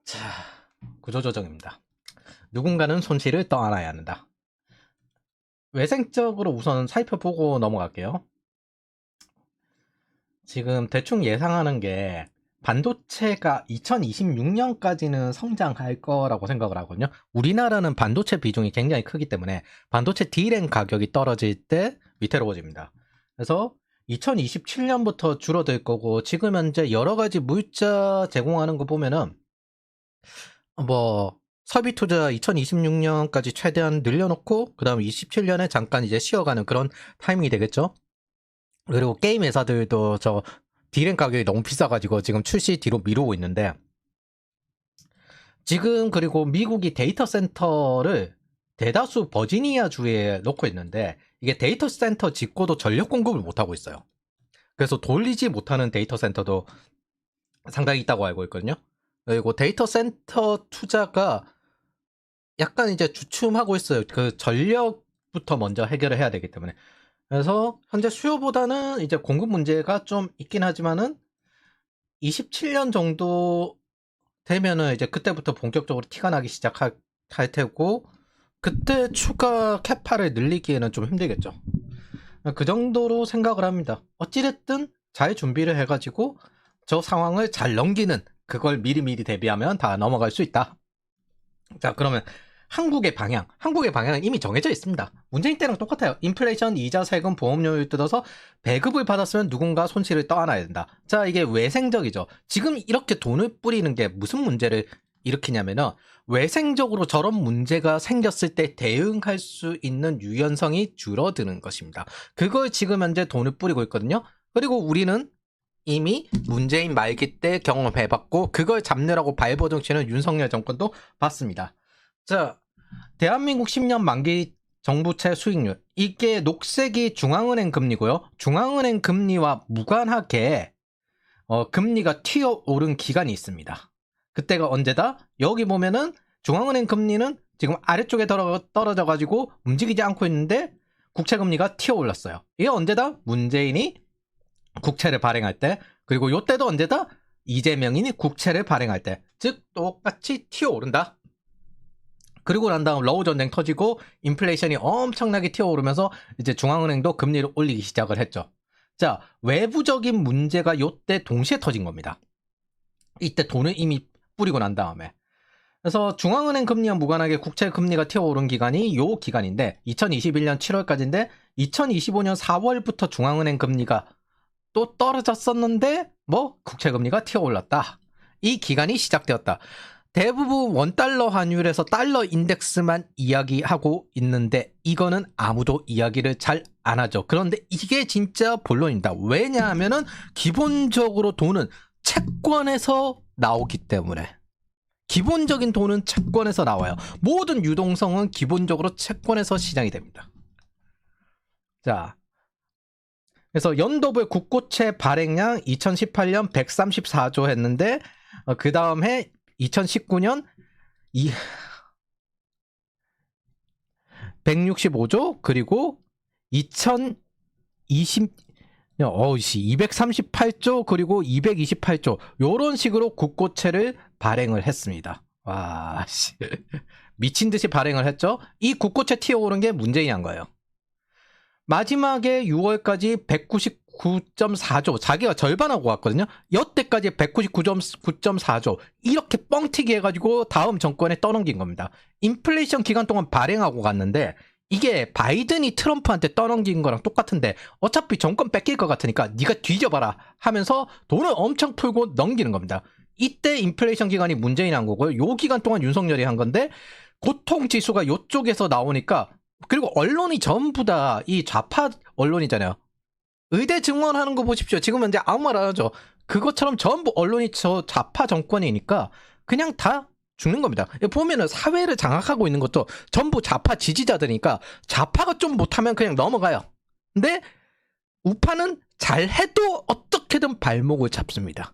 자, 구조조정입니다. 누군가는 손실을 떠안아야 한다. 외생적으로 우선 살펴보고 넘어갈게요. 지금 대충 예상하는 게 반도체가 2026년까지는 성장할 거라고 생각을 하거든요. 우리나라는 반도체 비중이 굉장히 크기 때문에 반도체 D램 가격이 떨어질 때 위태로워집니다. 그래서 2027년부터 줄어들 거고, 지금 현재 여러 가지 물자 제공하는 거 보면은 뭐 설비 투자 2026년까지 최대한 늘려놓고 그다음 27년에 잠깐 이제 쉬어가는 그런 타이밍이 되겠죠. 그리고 게임 회사들도 저 D램 가격이 너무 비싸가지고 지금 출시 뒤로 미루고 있는데, 지금 그리고 미국이 데이터 센터를 대다수 버지니아 주에 놓고 있는데, 이게 데이터 센터 짓고도 전력 공급을 못하고 있어요. 그래서 돌리지 못하는 데이터 센터도 상당히 있다고 알고 있거든요. 그리고 데이터 센터 투자가 약간 이제 주춤하고 있어요. 그 전력부터 먼저 해결을 해야 되기 때문에. 그래서 현재 수요보다는 이제 공급 문제가 좀 있긴 하지만은 27년 정도 되면은 이제 그때부터 본격적으로 티가 나기 시작할 테고, 그때 추가 캐파를 늘리기에는 좀 힘들겠죠. 그 정도로 생각을 합니다. 어찌됐든 잘 준비를 해가지고 저 상황을 잘 넘기는, 그걸 미리미리 대비하면 다 넘어갈 수 있다. 자, 그러면 한국의 방향은 이미 정해져 있습니다. 문재인 때랑 똑같아요. 인플레이션, 이자, 세금, 보험료를 뜯어서 배급을 받았으면 누군가 손실을 떠안아야 된다. 자, 이게 외생적이죠. 지금 이렇게 돈을 뿌리는 게 무슨 문제를 일으키냐면은, 외생적으로 저런 문제가 생겼을 때 대응할 수 있는 유연성이 줄어드는 것입니다. 그걸 지금 현재 돈을 뿌리고 있거든요. 그리고 우리는 이미 문재인 말기 때 경험해봤고, 그걸 잡느라고 발버둥 치는 윤석열 정권도 봤습니다. 자, 대한민국 10년 만기 정부채 수익률. 이게 녹색이 중앙은행 금리고요. 중앙은행 금리와 무관하게 금리가 튀어오른 기간이 있습니다. 그때가 언제다? 여기 보면은 중앙은행 금리는 지금 아래쪽에 떨어져가지고 움직이지 않고 있는데 국채금리가 튀어올랐어요. 이게 언제다? 문재인이 국채를 발행할 때. 그리고 요때도 언제다? 이재명이 국채를 발행할 때. 즉 똑같이 튀어오른다. 그리고 난 다음 러우 전쟁 터지고 인플레이션이 엄청나게 튀어오르면서 이제 중앙은행도 금리를 올리기 시작을 했죠. 자, 외부적인 문제가 요때 동시에 터진 겁니다. 이때 돈을 이미 뿌리고 난 다음에. 그래서 중앙은행 금리와 무관하게 국채 금리가 튀어오른 기간이 요 기간인데, 2021년 7월까지인데 2025년 4월부터 중앙은행 금리가 또 떨어졌었는데 뭐 국채 금리가 튀어올랐다. 이 기간이 시작되었다. 대부분 원달러 환율에서 달러 인덱스만 이야기하고 있는데 이거는 아무도 이야기를 잘 안 하죠. 그런데 이게 진짜 본론입니다. 왜냐하면은 기본적으로 돈은 채권에서 나오기 때문에. 기본적인 돈은 채권에서 나와요. 모든 유동성은 기본적으로 채권에서 시장이 됩니다. 자, 그래서 연도별 국고채 발행량 2018년 134조 했는데, 그 다음 해 2019년 165조, 그리고 2020 238조, 그리고 228조, 요런 식으로 국고채를 발행을 했습니다. 와, 씨. 미친 듯이 발행을 했죠. 이 국고채 튀어오른 게 문재인이 한 거예요. 마지막에 6월까지 199.4조, 자기가 절반하고 왔거든요. 여태까지 199.4조, 이렇게 뻥튀기 해가지고 다음 정권에 떠넘긴 겁니다. 인플레이션 기간 동안 발행하고 갔는데, 이게 바이든이 트럼프한테 떠넘긴 거랑 똑같은데 어차피 정권 뺏길 것 같으니까 네가 뒤져봐라 하면서 돈을 엄청 풀고 넘기는 겁니다. 이때 인플레이션 기간이 문재인이 한 거고요. 요 기간 동안 윤석열이 한 건데, 고통지수가 요쪽에서 나오니까. 그리고 언론이 전부 다 이 좌파 언론이잖아요. 의대 증원하는 거 보십시오. 지금 현재 아무 말 안 하죠. 그것처럼 전부 언론이 저 좌파 정권이니까 그냥 다 죽는 겁니다. 보면은 사회를 장악하고 있는 것도 전부 좌파 지지자들이니까 좌파가 좀 못하면 그냥 넘어가요. 근데 우파는 잘해도 어떻게든 발목을 잡습니다.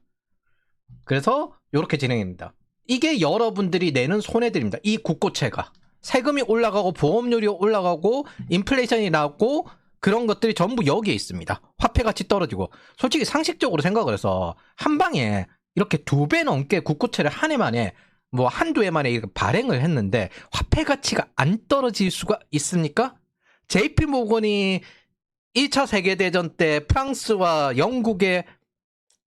그래서 이렇게 진행됩니다. 이게 여러분들이 내는 손해들입니다. 이 국고채가. 세금이 올라가고 보험료이 올라가고 인플레이션이 나고 그런 것들이 전부 여기에 있습니다. 화폐 가치 떨어지고. 솔직히 상식적으로 생각을 해서 한 방에 이렇게 2배 넘게 국고채를 한 해 만에 뭐 한두 해 만에 이렇게 발행을 했는데 화폐 가치가 안 떨어질 수가 있습니까? JP 모건이 1차 세계대전 때 프랑스와 영국의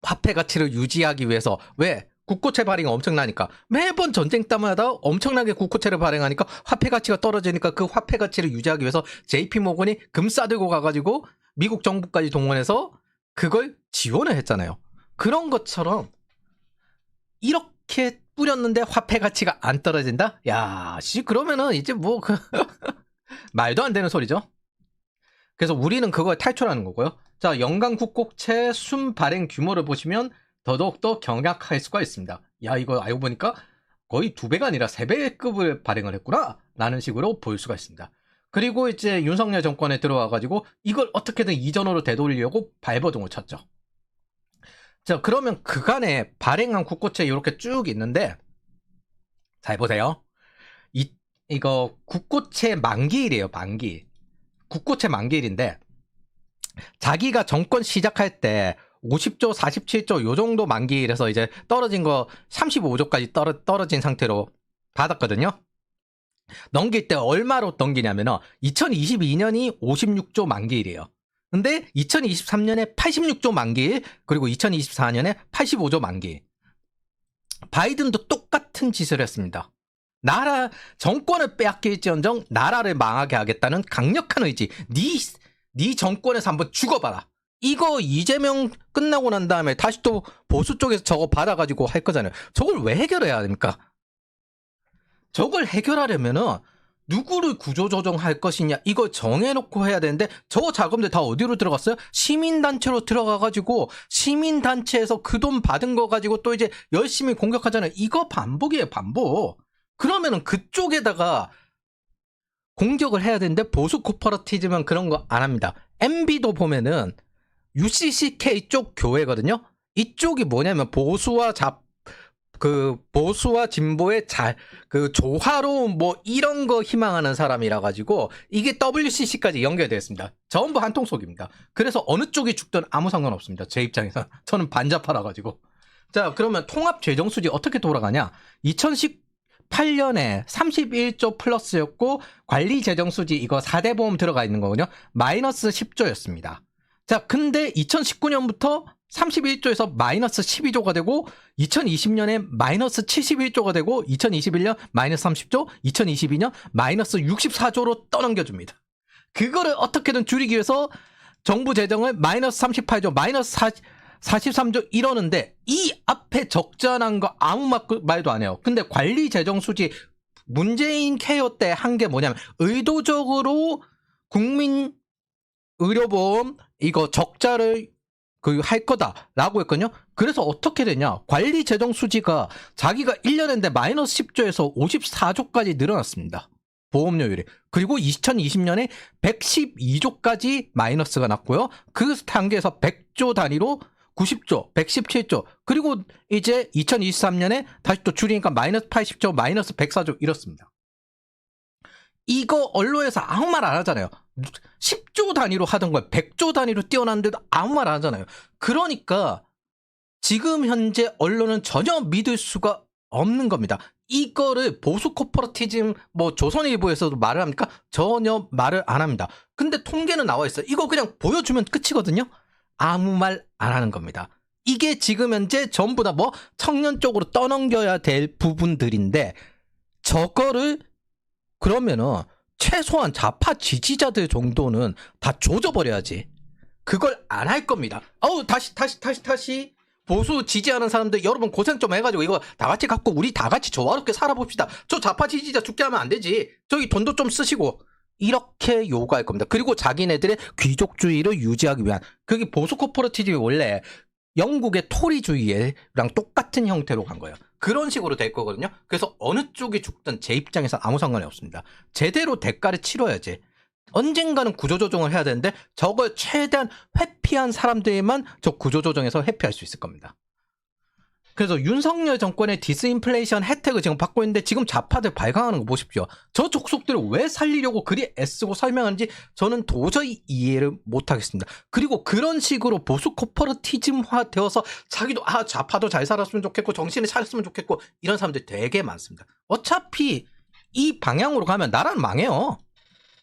화폐 가치를 유지하기 위해서 왜? 국고채 발행이 엄청나니까 매번 전쟁 때마다 엄청나게 국고채를 발행하니까 화폐 가치가 떨어지니까 그 화폐 가치를 유지하기 위해서 JP 모건이 금 싸들고 가가지고 미국 정부까지 동원해서 그걸 지원을 했잖아요. 그런 것처럼 이렇게 뿌렸는데 화폐 가치가 안 떨어진다? 야, 그러면은 이제 뭐 말도 안 되는 소리죠. 그래서 우리는 그걸 탈출하는 거고요. 자, 연간 국고채 순 발행 규모를 보시면 더더욱더 경약할 수가 있습니다. 야, 이거 알고 보니까 거의 2배가 아니라 3배급을 발행을 했구나 라는 식으로 볼 수가 있습니다. 그리고 이제 윤석열 정권에 들어와가지고 이걸 어떻게든 이전으로 되돌리려고 발버둥을 쳤죠. 자, 그러면 그간에 발행한 국고채 이렇게 쭉 있는데 잘 보세요. 이거 국고채 만기일이에요. 만기. 국고채 만기일인데 자기가 정권 시작할 때 50조, 47조 요 정도 만기일에서 이제 떨어진 거 35조까지 떨어진 상태로 받았거든요. 넘길 때 얼마로 넘기냐면은 2022년이 56조 만기일이에요. 근데 2023년에 86조 만기일, 그리고 2024년에 85조 만기일. 바이든도 똑같은 짓을 했습니다. 나라 정권을 빼앗길지언정 나라를 망하게 하겠다는 강력한 의지. 네 정권에서 한번 죽어봐라. 이거 이재명 끝나고 난 다음에 다시 또 보수 쪽에서 저거 받아가지고 할 거잖아요. 저걸 왜 해결해야 됩니까? 저걸 해결하려면은 누구를 구조조정할 것이냐 이걸 정해놓고 해야 되는데 저 자금들 다 어디로 들어갔어요? 시민단체로 들어가가지고 시민단체에서 그 돈 받은 거 가지고 또 이제 열심히 공격하잖아요. 이거 반복이에요. 반복. 그러면은 그쪽에다가 공격을 해야 되는데 보수 코퍼러티즘은 그런 거 안 합니다. MB도 보면은 UCCK 쪽 교회거든요. 이쪽이 뭐냐면 보수와 진보의 조화로운 뭐 이런 거 희망하는 사람이라 가지고 이게 WCC까지 연결되어 있습니다. 전부 한통속입니다. 그래서 어느 쪽이 죽든 아무 상관없습니다. 제 입장에서. 저는 반자파라 가지고. 자, 그러면 통합재정수지 어떻게 돌아가냐? 2018년에 31조 플러스였고 관리재정수지 이거 4대 보험 들어가 있는 거군요. 마이너스 10조였습니다. 자, 근데 2019년부터 31조에서 마이너스 12조가 되고 2020년에 마이너스 71조가 되고 2021년 마이너스 30조, 2022년 마이너스 64조로 떠넘겨줍니다. 그거를 어떻게든 줄이기 위해서 정부 재정을 마이너스 38조, 마이너스 43조 이러는데 이 앞에 적자난 거 아무 말도 안 해요. 근데 관리 재정 수지 문재인 케어 때 한 게 뭐냐면 의도적으로 국민 의료보험 이거 적자를 할 거다라고 했거든요. 그래서 어떻게 되냐? 관리 재정 수지가 자기가 1년 했는데 마이너스 10조에서 54조까지 늘어났습니다. 보험료율이. 그리고 2020년에 112조까지 마이너스가 났고요. 그 단계에서 100조 단위로 90조, 117조, 그리고 이제 2023년에 다시 또 줄이니까 마이너스 80조, 마이너스 104조 이렇습니다. 이거 언론에서 아무 말 안 하잖아요. 10조 단위로 하던 걸 100조 단위로 띄워놨는데도 아무 말 안 하잖아요. 그러니까 지금 현재 언론은 전혀 믿을 수가 없는 겁니다. 이거를 보수 코퍼러티즘 뭐 조선일보에서도 말을 합니까? 전혀 말을 안 합니다. 근데 통계는 나와 있어요. 이거 그냥 보여주면 끝이거든요. 아무 말 안 하는 겁니다. 이게 지금 현재 전부 다 뭐 청년 쪽으로 떠넘겨야 될 부분들인데 저거를 그러면은 최소한 좌파 지지자들 정도는 다 조져버려야지. 그걸 안 할 겁니다. 다시 보수 지지하는 사람들 여러분 고생 좀 해가지고 이거 다 같이 갖고 우리 다 같이 조화롭게 살아봅시다. 저 좌파 지지자 죽게 하면 안 되지. 저기 돈도 좀 쓰시고. 이렇게 요구할 겁니다. 그리고 자기네들의 귀족주의를 유지하기 위한 그게 보수 코퍼러티즘이 원래 영국의 토리주의랑 똑같은 형태로 간 거예요. 그런 식으로 될 거거든요. 그래서 어느 쪽이 죽든 제 입장에서 아무 상관이 없습니다. 제대로 대가를 치러야지. 언젠가는 구조조정을 해야 되는데 저걸 최대한 회피한 사람들만 저 구조조정에서 회피할 수 있을 겁니다. 그래서 윤석열 정권의 디스인플레이션 혜택을 지금 받고 있는데 지금 좌파들 발광하는 거 보십시오. 저 족속들을 왜 살리려고 그리 애쓰고 설명하는지 저는 도저히 이해를 못하겠습니다. 그리고 그런 식으로 보수 코퍼러티즘화 되어서 자기도 좌파도 잘 살았으면 좋겠고 정신을 차렸으면 좋겠고 이런 사람들 되게 많습니다. 어차피 이 방향으로 가면 나라는 망해요.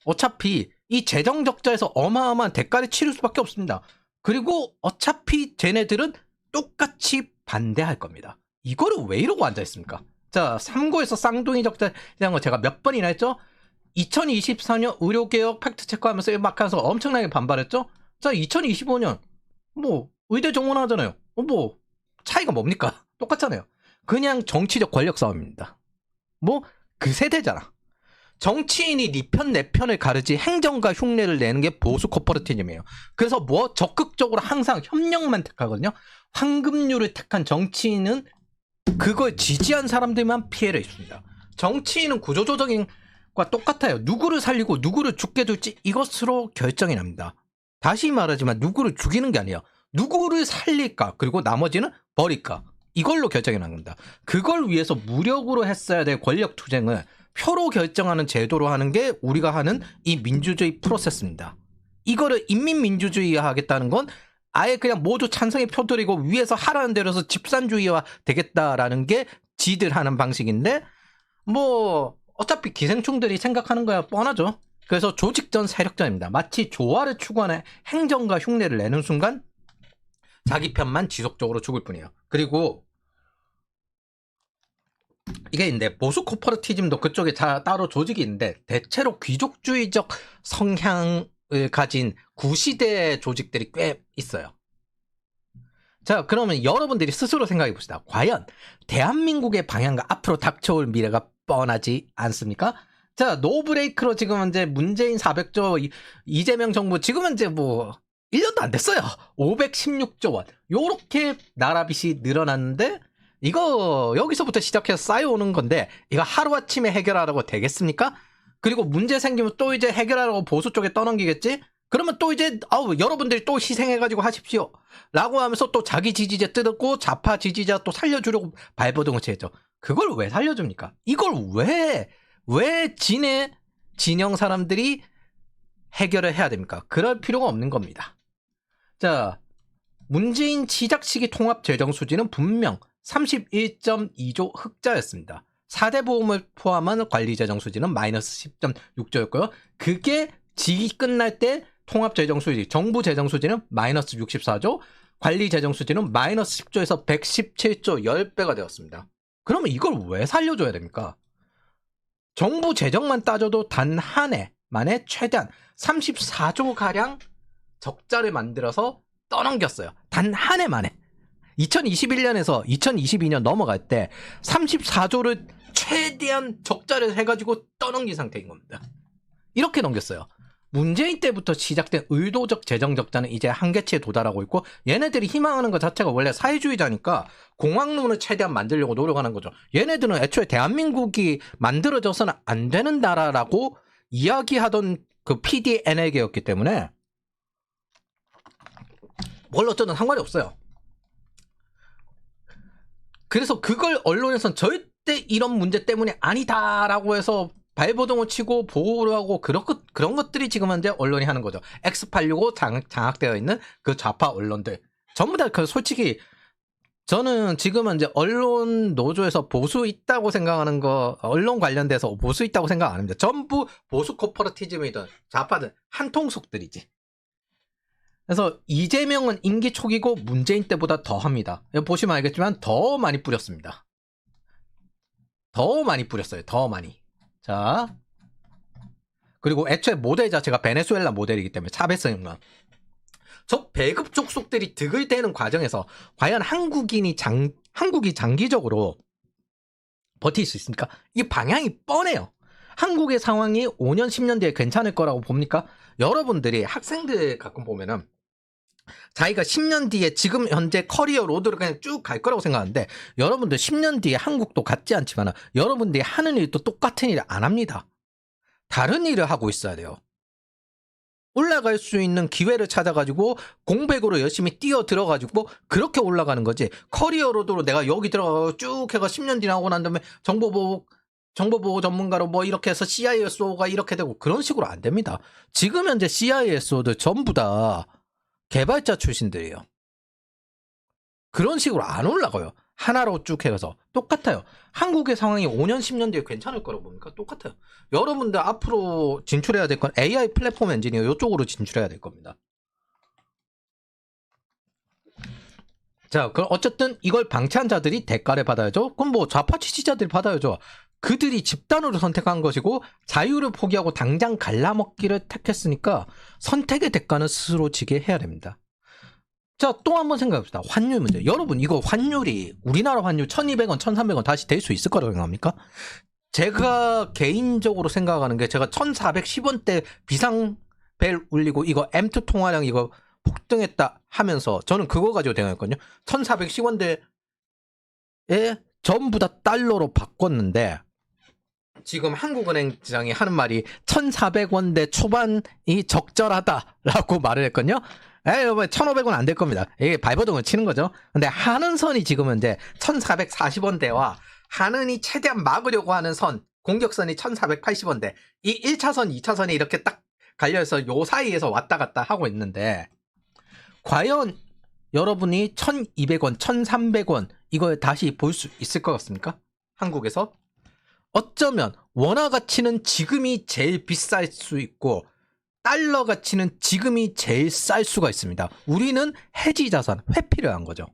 어차피 이 재정 적자에서 어마어마한 대가를 치를 수밖에 없습니다. 그리고 어차피 쟤네들은 똑같이 반대할 겁니다. 이거를 왜 이러고 앉아있습니까? 자, 3구에서 쌍둥이 적자 이런 거 제가 몇 번이나 했죠? 2024년 의료개혁 팩트체크하면서 막 하면서 엄청나게 반발했죠? 자, 2025년 뭐 의대 정원하잖아요. 뭐 차이가 뭡니까? 똑같잖아요. 그냥 정치적 권력 싸움입니다. 뭐 그 세대잖아. 정치인이 네 편 내 편을 가르지 행정가 흉내를 내는 게 보수 코퍼러티즘이에요. 그래서 뭐 적극적으로 항상 협력만 택하거든요. 황금률을 택한 정치인은 그걸 지지한 사람들만 피해를 입습니다. 정치인은 구조조정과 똑같아요. 누구를 살리고 누구를 죽게 둘지 이것으로 결정이 납니다. 다시 말하지만 누구를 죽이는 게 아니에요. 누구를 살릴까 그리고 나머지는 버릴까 이걸로 결정이 납니다. 그걸 위해서 무력으로 했어야 될 권력 투쟁을 표로 결정하는 제도로 하는 게 우리가 하는 이 민주주의 프로세스입니다. 이거를 인민민주주의 하겠다는 건 아예 그냥 모두 찬성의 표 드리고 위에서 하라는 대로 해서 집산주의화 되겠다라는 게 지들 하는 방식인데 뭐 어차피 기생충들이 생각하는 거야 뻔하죠. 그래서 조직전 세력전입니다. 마치 조화를 추구하는 행정가 흉내를 내는 순간 자기 편만 지속적으로 죽을 뿐이에요. 그리고 이게 있는데 보수 코퍼러티즘도 그쪽에 따로 조직이 있는데 대체로 귀족주의적 성향을 가진 구시대 조직들이 꽤 있어요. 자, 그러면 여러분들이 스스로 생각해 봅시다. 과연 대한민국의 방향과 앞으로 닥쳐올 미래가 뻔하지 않습니까? 자, 노브레이크로 지금 이제 문재인 400조 이재명 정부 지금은 이제 뭐 1년도 안 됐어요. 516조 원. 요렇게 나라 빚이 늘어났는데 이거 여기서부터 시작해서 쌓여오는 건데 이거 하루아침에 해결하라고 되겠습니까? 그리고 문제 생기면 또 이제 해결하라고 보수 쪽에 떠넘기겠지? 그러면 또 이제 여러분들이 또 희생해가지고 하십시오 라고 하면서 또 자기 지지자 뜯었고 좌파 지지자 또 살려주려고 발버둥을 치죠. 그걸 왜 살려줍니까? 이걸 왜 진영 사람들이 해결을 해야 됩니까? 그럴 필요가 없는 겁니다. 자, 문재인 시작 시기 통합 재정 수지는 분명 31.2조 흑자였습니다. 4대 보험을 포함한 관리 재정 수지는 마이너스 10.6조였고요. 그게 지기 끝날 때 통합 재정 수지, 정부 재정 수지는 마이너스 64조, 관리 재정 수지는 마이너스 10조에서 117조 10배가 되었습니다. 그러면 이걸 왜 살려줘야 됩니까? 정부 재정만 따져도 단 한 해 만에 최대한 34조가량 적자를 만들어서 떠넘겼어요. 단 한 해 만에. 2021년에서 2022년 넘어갈 때 34조를 최대한 적자를 해가지고 떠넘긴 상태인 겁니다. 이렇게 넘겼어요. 문재인 때부터 시작된 의도적 재정 적자는 이제 한계치에 도달하고 있고 얘네들이 희망하는 것 자체가 원래 사회주의자니까 공학론을 최대한 만들려고 노력하는 거죠. 얘네들은 애초에 대한민국이 만들어져서는 안 되는 나라라고 이야기하던 그 PDNL계였기 때문에 뭘 어쩌든 상관이 없어요. 그래서 그걸 언론에서는 절대 이런 문제 때문이 아니다라고 해서 발버둥을 치고 보호를 하고 그런 것들이 지금 현재 언론이 하는 거죠. X865 장악되어 있는 그 좌파 언론들 전부 다 솔직히 저는 지금 이제 언론 노조에서 보수 있다고 생각하는 거 언론 관련돼서 보수 있다고 생각 안 합니다. 전부 보수 코퍼러티즘이든 좌파든 한통속들이지. 그래서 이재명은 임기 초기고 문재인 때보다 더 합니다. 보시면 알겠지만 더 많이 뿌렸습니다. 더 많이 뿌렸어요. 더 많이. 자, 그리고 애초에 모델 자체가 베네수엘라 모델이기 때문에 차베스인가. 저 배급 족속들이 득을 대는 과정에서 과연 한국이 장기적으로 버틸 수 있습니까? 이 방향이 뻔해요. 한국의 상황이 5년, 10년 뒤에 괜찮을 거라고 봅니까? 여러분들이 학생들 가끔 보면은 자기가 10년 뒤에 지금 현재 커리어 로드를 그냥 쭉 갈 거라고 생각하는데 여러분들 10년 뒤에 한국도 같지 않지만 여러분들이 하는 일도 똑같은 일을 안 합니다. 다른 일을 하고 있어야 돼요. 올라갈 수 있는 기회를 찾아가지고 공백으로 열심히 뛰어 들어가지고 그렇게 올라가는 거지. 커리어로도 내가 여기 들어가고 쭉 해가 10년 뒤 나오고 난 다음에 정보보호 전문가로 뭐 이렇게 해서 CISO가 이렇게 되고 그런 식으로 안 됩니다. 지금 현재 CISO들 전부 다 개발자 출신들이에요. 그런 식으로 안 올라가요. 하나로 쭉 해서 똑같아요. 한국의 상황이 5년 10년 뒤에 괜찮을 거라고 봅니까? 똑같아요. 여러분들 앞으로 진출해야 될 건 AI 플랫폼 엔지니어 이쪽으로 진출해야 될 겁니다. 자, 그럼 어쨌든 이걸 방치한 자들이 대가를 받아야죠. 그럼 뭐 좌파 지지자들이 받아야죠. 그들이 집단으로 선택한 것이고 자유를 포기하고 당장 갈라먹기를 택했으니까 선택의 대가는 스스로 지게 해야 됩니다. 자, 또 한번 생각해봅시다. 환율 문제. 여러분, 이거 환율이 우리나라 환율 1200원, 1300원 다시 될 수 있을 거라고 생각합니까? 제가 개인적으로 생각하는 게 제가 1410원대 비상벨 울리고 이거 M2 통화량 이거 폭등했다 하면서 저는 그거 가지고 대응했거든요. 1410원대에 전부 다 달러로 바꿨는데 지금 한국은행장이 하는 말이 1400원대 초반이 적절하다라고 말을 했거든요. 에이, 1500원 안 될 겁니다. 이게 발버둥을 치는 거죠. 근데 하는 선이 지금은 이제 1440원대와 하는이 최대한 막으려고 하는 선, 공격선이 1480원대. 이 1차선, 2차선이 이렇게 딱 갈려서 요 사이에서 왔다 갔다 하고 있는데, 과연 여러분이 1200원, 1300원, 이걸 다시 볼 수 있을 것 같습니까? 한국에서? 어쩌면 원화 가치는 지금이 제일 비쌀 수 있고, 달러 가치는 지금이 제일 쌀 수가 있습니다. 우리는 해지 자산, 회피를 한 거죠.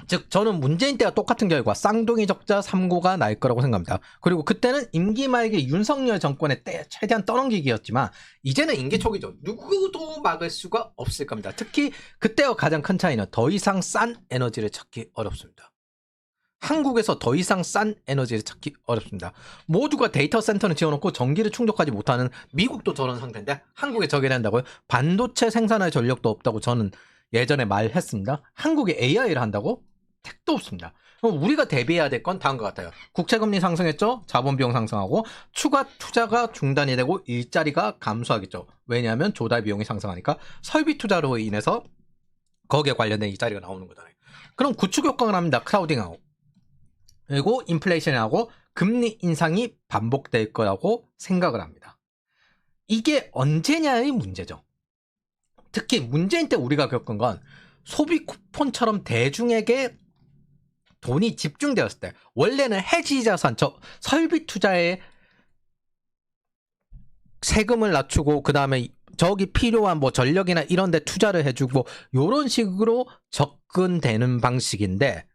즉 저는 문재인 때와 똑같은 결과 쌍둥이 적자 3고가 날 거라고 생각합니다. 그리고 그때는 임기 말기 윤석열 정권의 때 최대한 떠넘기기였지만 이제는 임기 초기죠. 누구도 막을 수가 없을 겁니다. 특히 그때와 가장 큰 차이는 더 이상 싼 에너지를 찾기 어렵습니다. 한국에서 더 이상 싼 에너지를 찾기 어렵습니다. 모두가 데이터 센터를 지어놓고 전기를 충족하지 못하는 미국도 저런 상태인데 한국에 저게 된다고요? 반도체 생산할 전력도 없다고 저는 예전에 말했습니다. 한국에 AI를 한다고? 택도 없습니다. 그럼 우리가 대비해야 될 건 다음과 같아요. 국채금리 상승했죠? 자본비용 상승하고 추가 투자가 중단이 되고 일자리가 감소하겠죠. 왜냐하면 조달 비용이 상승하니까 설비 투자로 인해서 거기에 관련된 일자리가 나오는 거잖아요. 그럼 구축 효과가 납니다. 크라우딩하고. 그리고 인플레이션하고 금리 인상이 반복될 거라고 생각을 합니다. 이게 언제냐의 문제죠. 특히 문재인 때 우리가 겪은 건 소비 쿠폰처럼 대중에게 돈이 집중되었을 때 원래는 해지 자산, 설비 투자에 세금을 낮추고 그 다음에 저기 필요한 뭐 전력이나 이런 데 투자를 해주고 요런 식으로 접근되는 방식인데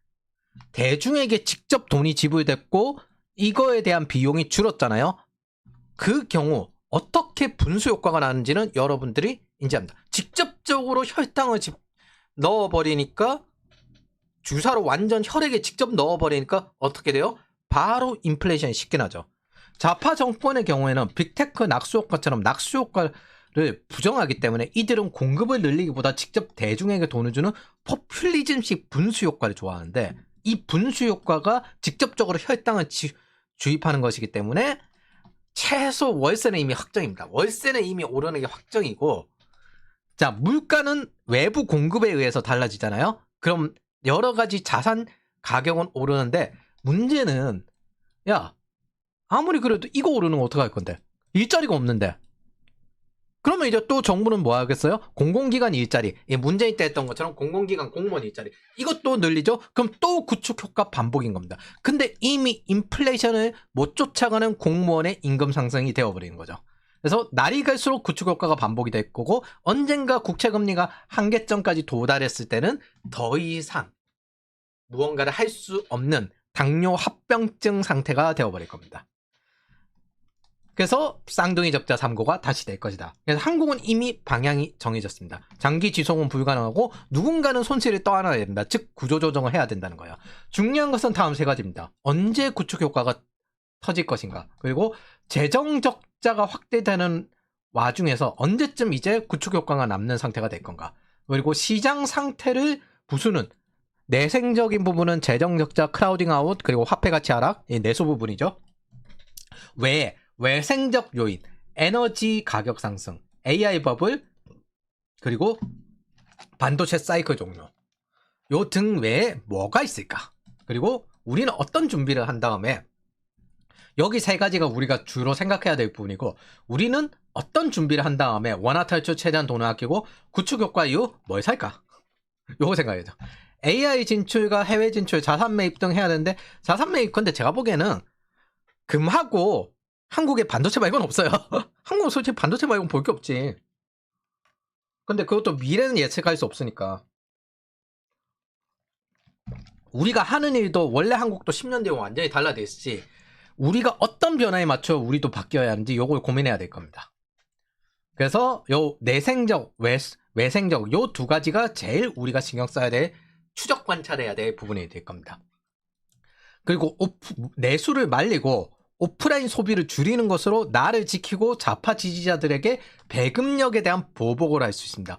대중에게 직접 돈이 지불됐고 이거에 대한 비용이 줄었잖아요. 그 경우 어떻게 분수 효과가 나는지는 여러분들이 인지합니다. 직접적으로 혈당을 넣어버리니까 주사로 완전 혈액에 직접 넣어버리니까 어떻게 돼요? 바로 인플레이션이 쉽게 나죠. 좌파 정권의 경우에는 빅테크 낙수 효과처럼 낙수 효과를 부정하기 때문에 이들은 공급을 늘리기보다 직접 대중에게 돈을 주는 포퓰리즘식 분수 효과를 좋아하는데 이 분수 효과가 직접적으로 혈당을 주입하는 것이기 때문에 최소 월세는 이미 확정입니다. 월세는 이미 오르는 게 확정이고 자 물가는 외부 공급에 의해서 달라지잖아요. 그럼 여러 가지 자산 가격은 오르는데 문제는 야 아무리 그래도 이거 오르는 거 어떡할 건데 일자리가 없는데 그러면 이제 또 정부는 뭐 하겠어요? 공공기관 일자리, 문재인 때 했던 것처럼 공공기관 공무원 일자리 이것도 늘리죠? 그럼 또 구축 효과 반복인 겁니다. 근데 이미 인플레이션을 못 쫓아가는 공무원의 임금 상승이 되어버리는 거죠. 그래서 날이 갈수록 구축 효과가 반복이 될 거고 언젠가 국채금리가 한계점까지 도달했을 때는 더 이상 무언가를 할 수 없는 당뇨 합병증 상태가 되어버릴 겁니다. 그래서 쌍둥이 적자 3고가 다시 될 것이다. 그래서 한국은 이미 방향이 정해졌습니다. 장기 지속은 불가능하고 누군가는 손실을 떠안아야 됩니다. 즉 구조조정을 해야 된다는 거예요. 중요한 것은 다음 세 가지입니다. 언제 구축 효과가 터질 것인가, 그리고 재정 적자가 확대되는 와중에서 언제쯤 이제 구축 효과가 남는 상태가 될 건가, 그리고 시장 상태를 부수는 내생적인 부분은 재정 적자, 크라우딩 아웃, 그리고 화폐 가치 하락, 이 내수 부분이죠. 왜 외생적 요인, 에너지 가격 상승, AI 버블, 그리고 반도체 사이클 종료. 요 등 외에 뭐가 있을까? 그리고 우리는 어떤 준비를 한 다음에 여기 세 가지가 우리가 주로 생각해야 될 부분이고 우리는 어떤 준비를 한 다음에 원화 탈출 최대한 돈을 아끼고 구축 효과 이후 뭘 살까? 요거 생각해야죠. AI 진출과 해외 진출, 자산 매입 등 해야 되는데 자산 매입 근데 제가 보기에는 금하고 한국에 반도체 말고는 없어요. 한국은 솔직히 반도체 말고는 볼 게 없지. 근데 그것도 미래는 예측할 수 없으니까. 우리가 하는 일도 원래 한국도 10년 뒤에 완전히 달라져 있지. 우리가 어떤 변화에 맞춰 우리도 바뀌어야 하는지 요걸 고민해야 될 겁니다. 그래서 요 내생적, 외생적 요 두 가지가 제일 우리가 신경 써야 될 추적 관찰해야 될 부분이 될 겁니다. 그리고 내수를 말리고 오프라인 소비를 줄이는 것으로 나를 지키고 좌파 지지자들에게 배급력에 대한 보복을 할 수 있습니다.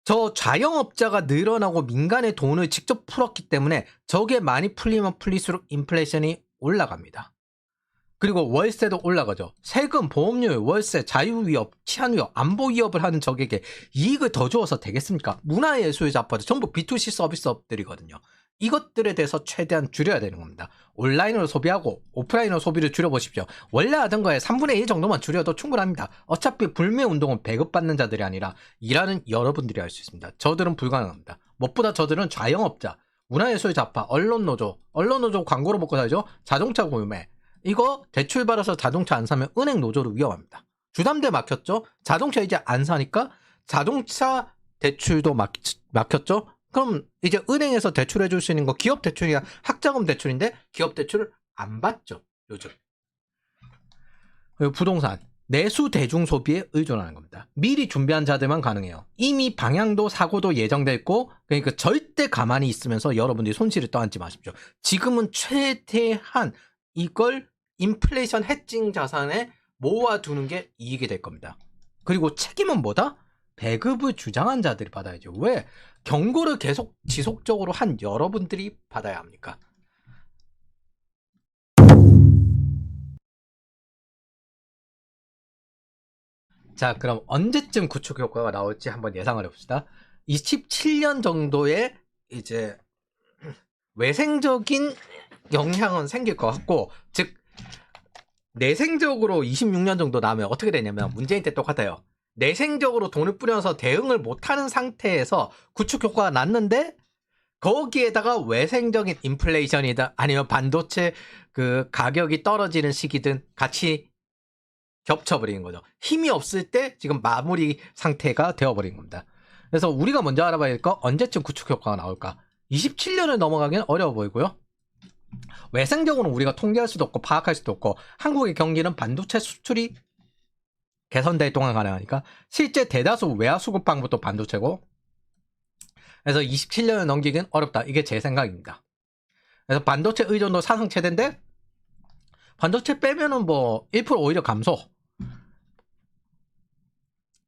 저 자영업자가 늘어나고 민간의 돈을 직접 풀었기 때문에 저게 많이 풀리면 풀릴수록 인플레이션이 올라갑니다. 그리고 월세도 올라가죠. 세금, 보험료율, 월세, 자유위협, 치안위협, 안보위협을 하는 적에게 이익을 더 주어서 되겠습니까? 문화예술 잡화들 전부 B2C 서비스업들이거든요. 이것들에 대해서 최대한 줄여야 되는 겁니다. 온라인으로 소비하고 오프라인으로 소비를 줄여보십시오. 원래 하던 거에 3분의 1 정도만 줄여도 충분합니다. 어차피 불매운동은 배급받는 자들이 아니라 일하는 여러분들이 할 수 있습니다. 저들은 불가능합니다. 무엇보다 저들은 자영업자, 문화예술 잡화, 언론노조 광고로 먹고 살죠. 자동차 구매, 이거 대출 받아서 자동차 안 사면 은행 노조로 위험합니다. 주담대 막혔죠. 자동차 이제 안 사니까 자동차 대출도 막혔죠. 그럼 이제 은행에서 대출해 줄 수 있는 거 기업 대출이나 학자금 대출인데 기업 대출을 안 받죠. 요즘. 그리고 부동산. 내수 대중 소비에 의존하는 겁니다. 미리 준비한 자들만 가능해요. 이미 방향도 사고도 예정돼 있고 그러니까 절대 가만히 있으면서 여러분들이 손실을 떠안지 마십시오. 지금은 최대한 이걸 인플레이션 해칭 자산에 모아두는 게 이익이 될 겁니다. 그리고 책임은 뭐다? 배급을 주장한 자들이 받아야죠. 왜? 경고를 계속 지속적으로 한 여러분들이 받아야 합니까? 자, 그럼 언제쯤 구축 효과가 나올지 한번 예상을 해봅시다. 27년 정도의 이제 외생적인 영향은 생길 것 같고, 즉 내생적으로 26년 정도 나면 어떻게 되냐면 문재인 때 똑같아요. 내생적으로 돈을 뿌려서 대응을 못하는 상태에서 구축 효과가 났는데 거기에다가 외생적인 인플레이션이다 아니면 반도체 그 가격이 떨어지는 시기든 같이 겹쳐버리는 거죠. 힘이 없을 때 지금 마무리 상태가 되어버린 겁니다. 그래서 우리가 먼저 알아봐야 할 거 언제쯤 구축 효과가 나올까? 27년을 넘어가기는 어려워 보이고요. 외생적으로는 우리가 통계할 수도 없고 파악할 수도 없고 한국의 경기는 반도체 수출이 개선될 동안 가능하니까 실제 대다수 외화 수급방법도 반도체고 그래서 27년을 넘기긴 어렵다. 이게 제 생각입니다. 그래서 반도체 의존도 사상 최대인데 반도체 빼면은 1% 오히려 감소.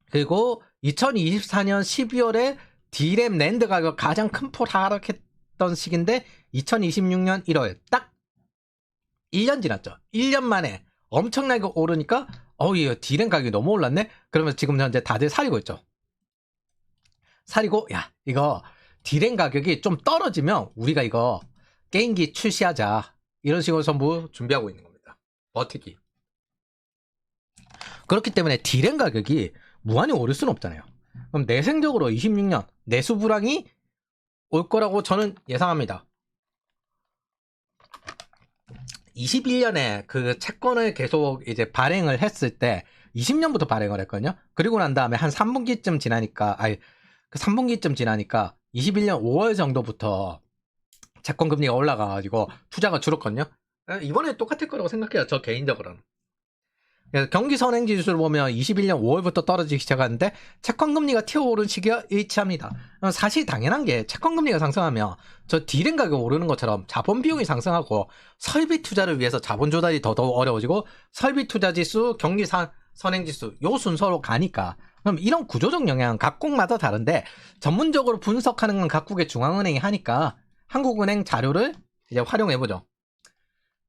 그리고 2024년 12월에 D램 낸드 가격 가장 큰 폭 하락했던 시기인데 2026년 1월 딱 1년 지났죠. 1년 만에 엄청나게 오르니까 이 D램 가격이 너무 올랐네? 그러면 지금 현재 다들 사리고 있죠. 사리고 야 이거 D램 가격이 좀 떨어지면 우리가 이거 게임기 출시하자. 이런 식으로 전부 준비하고 있는 겁니다. 버티기. 그렇기 때문에 D램 가격이 무한히 오를 수는 없잖아요. 그럼 내생적으로 26년 내수 불황이 올 거라고 저는 예상합니다. 21년에 그 채권을 계속 이제 발행을 했을 때 20년부터 발행을 했거든요. 그리고 난 다음에 한 3분기쯤 지나니까 그 3분기쯤 지나니까 21년 5월 정도부터 채권 금리가 올라가가지고 투자가 줄었거든요. 이번에 똑같을 거라고 생각해요. 저 개인적으로는. 그래서 경기 선행 지수를 보면 21년 5월부터 떨어지기 시작하는데 채권 금리가 튀어오른 시기와 일치합니다. 사실 당연한 게 채권 금리가 상승하면 저 D램 가격 오르는 것처럼 자본 비용이 상승하고 설비 투자를 위해서 자본 조달이 더더욱 어려워지고 설비 투자 지수, 경기 선행 지수 요 순서로 가니까 그럼 이런 구조적 영향은 각국마다 다른데 전문적으로 분석하는 건 각국의 중앙은행이 하니까 한국은행 자료를 이제 활용해 보죠.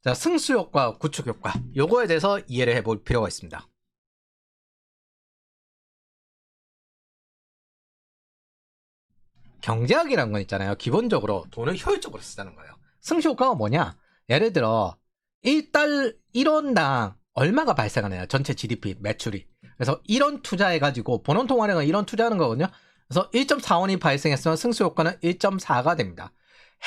자, 승수 효과, 구축 효과. 요거에 대해서 이해를 해볼 필요가 있습니다. 경제학이라는 건 있잖아요. 기본적으로 돈을 효율적으로 쓰자는 거예요. 승수 효과가 뭐냐? 예를 들어 1원당 얼마가 발생하느냐. 전체 GDP, 매출이. 그래서 1원 투자해가지고 본원 통화량은 1원 투자하는 거거든요. 그래서 1.4원이 발생했으면 승수 효과는 1.4가 됩니다.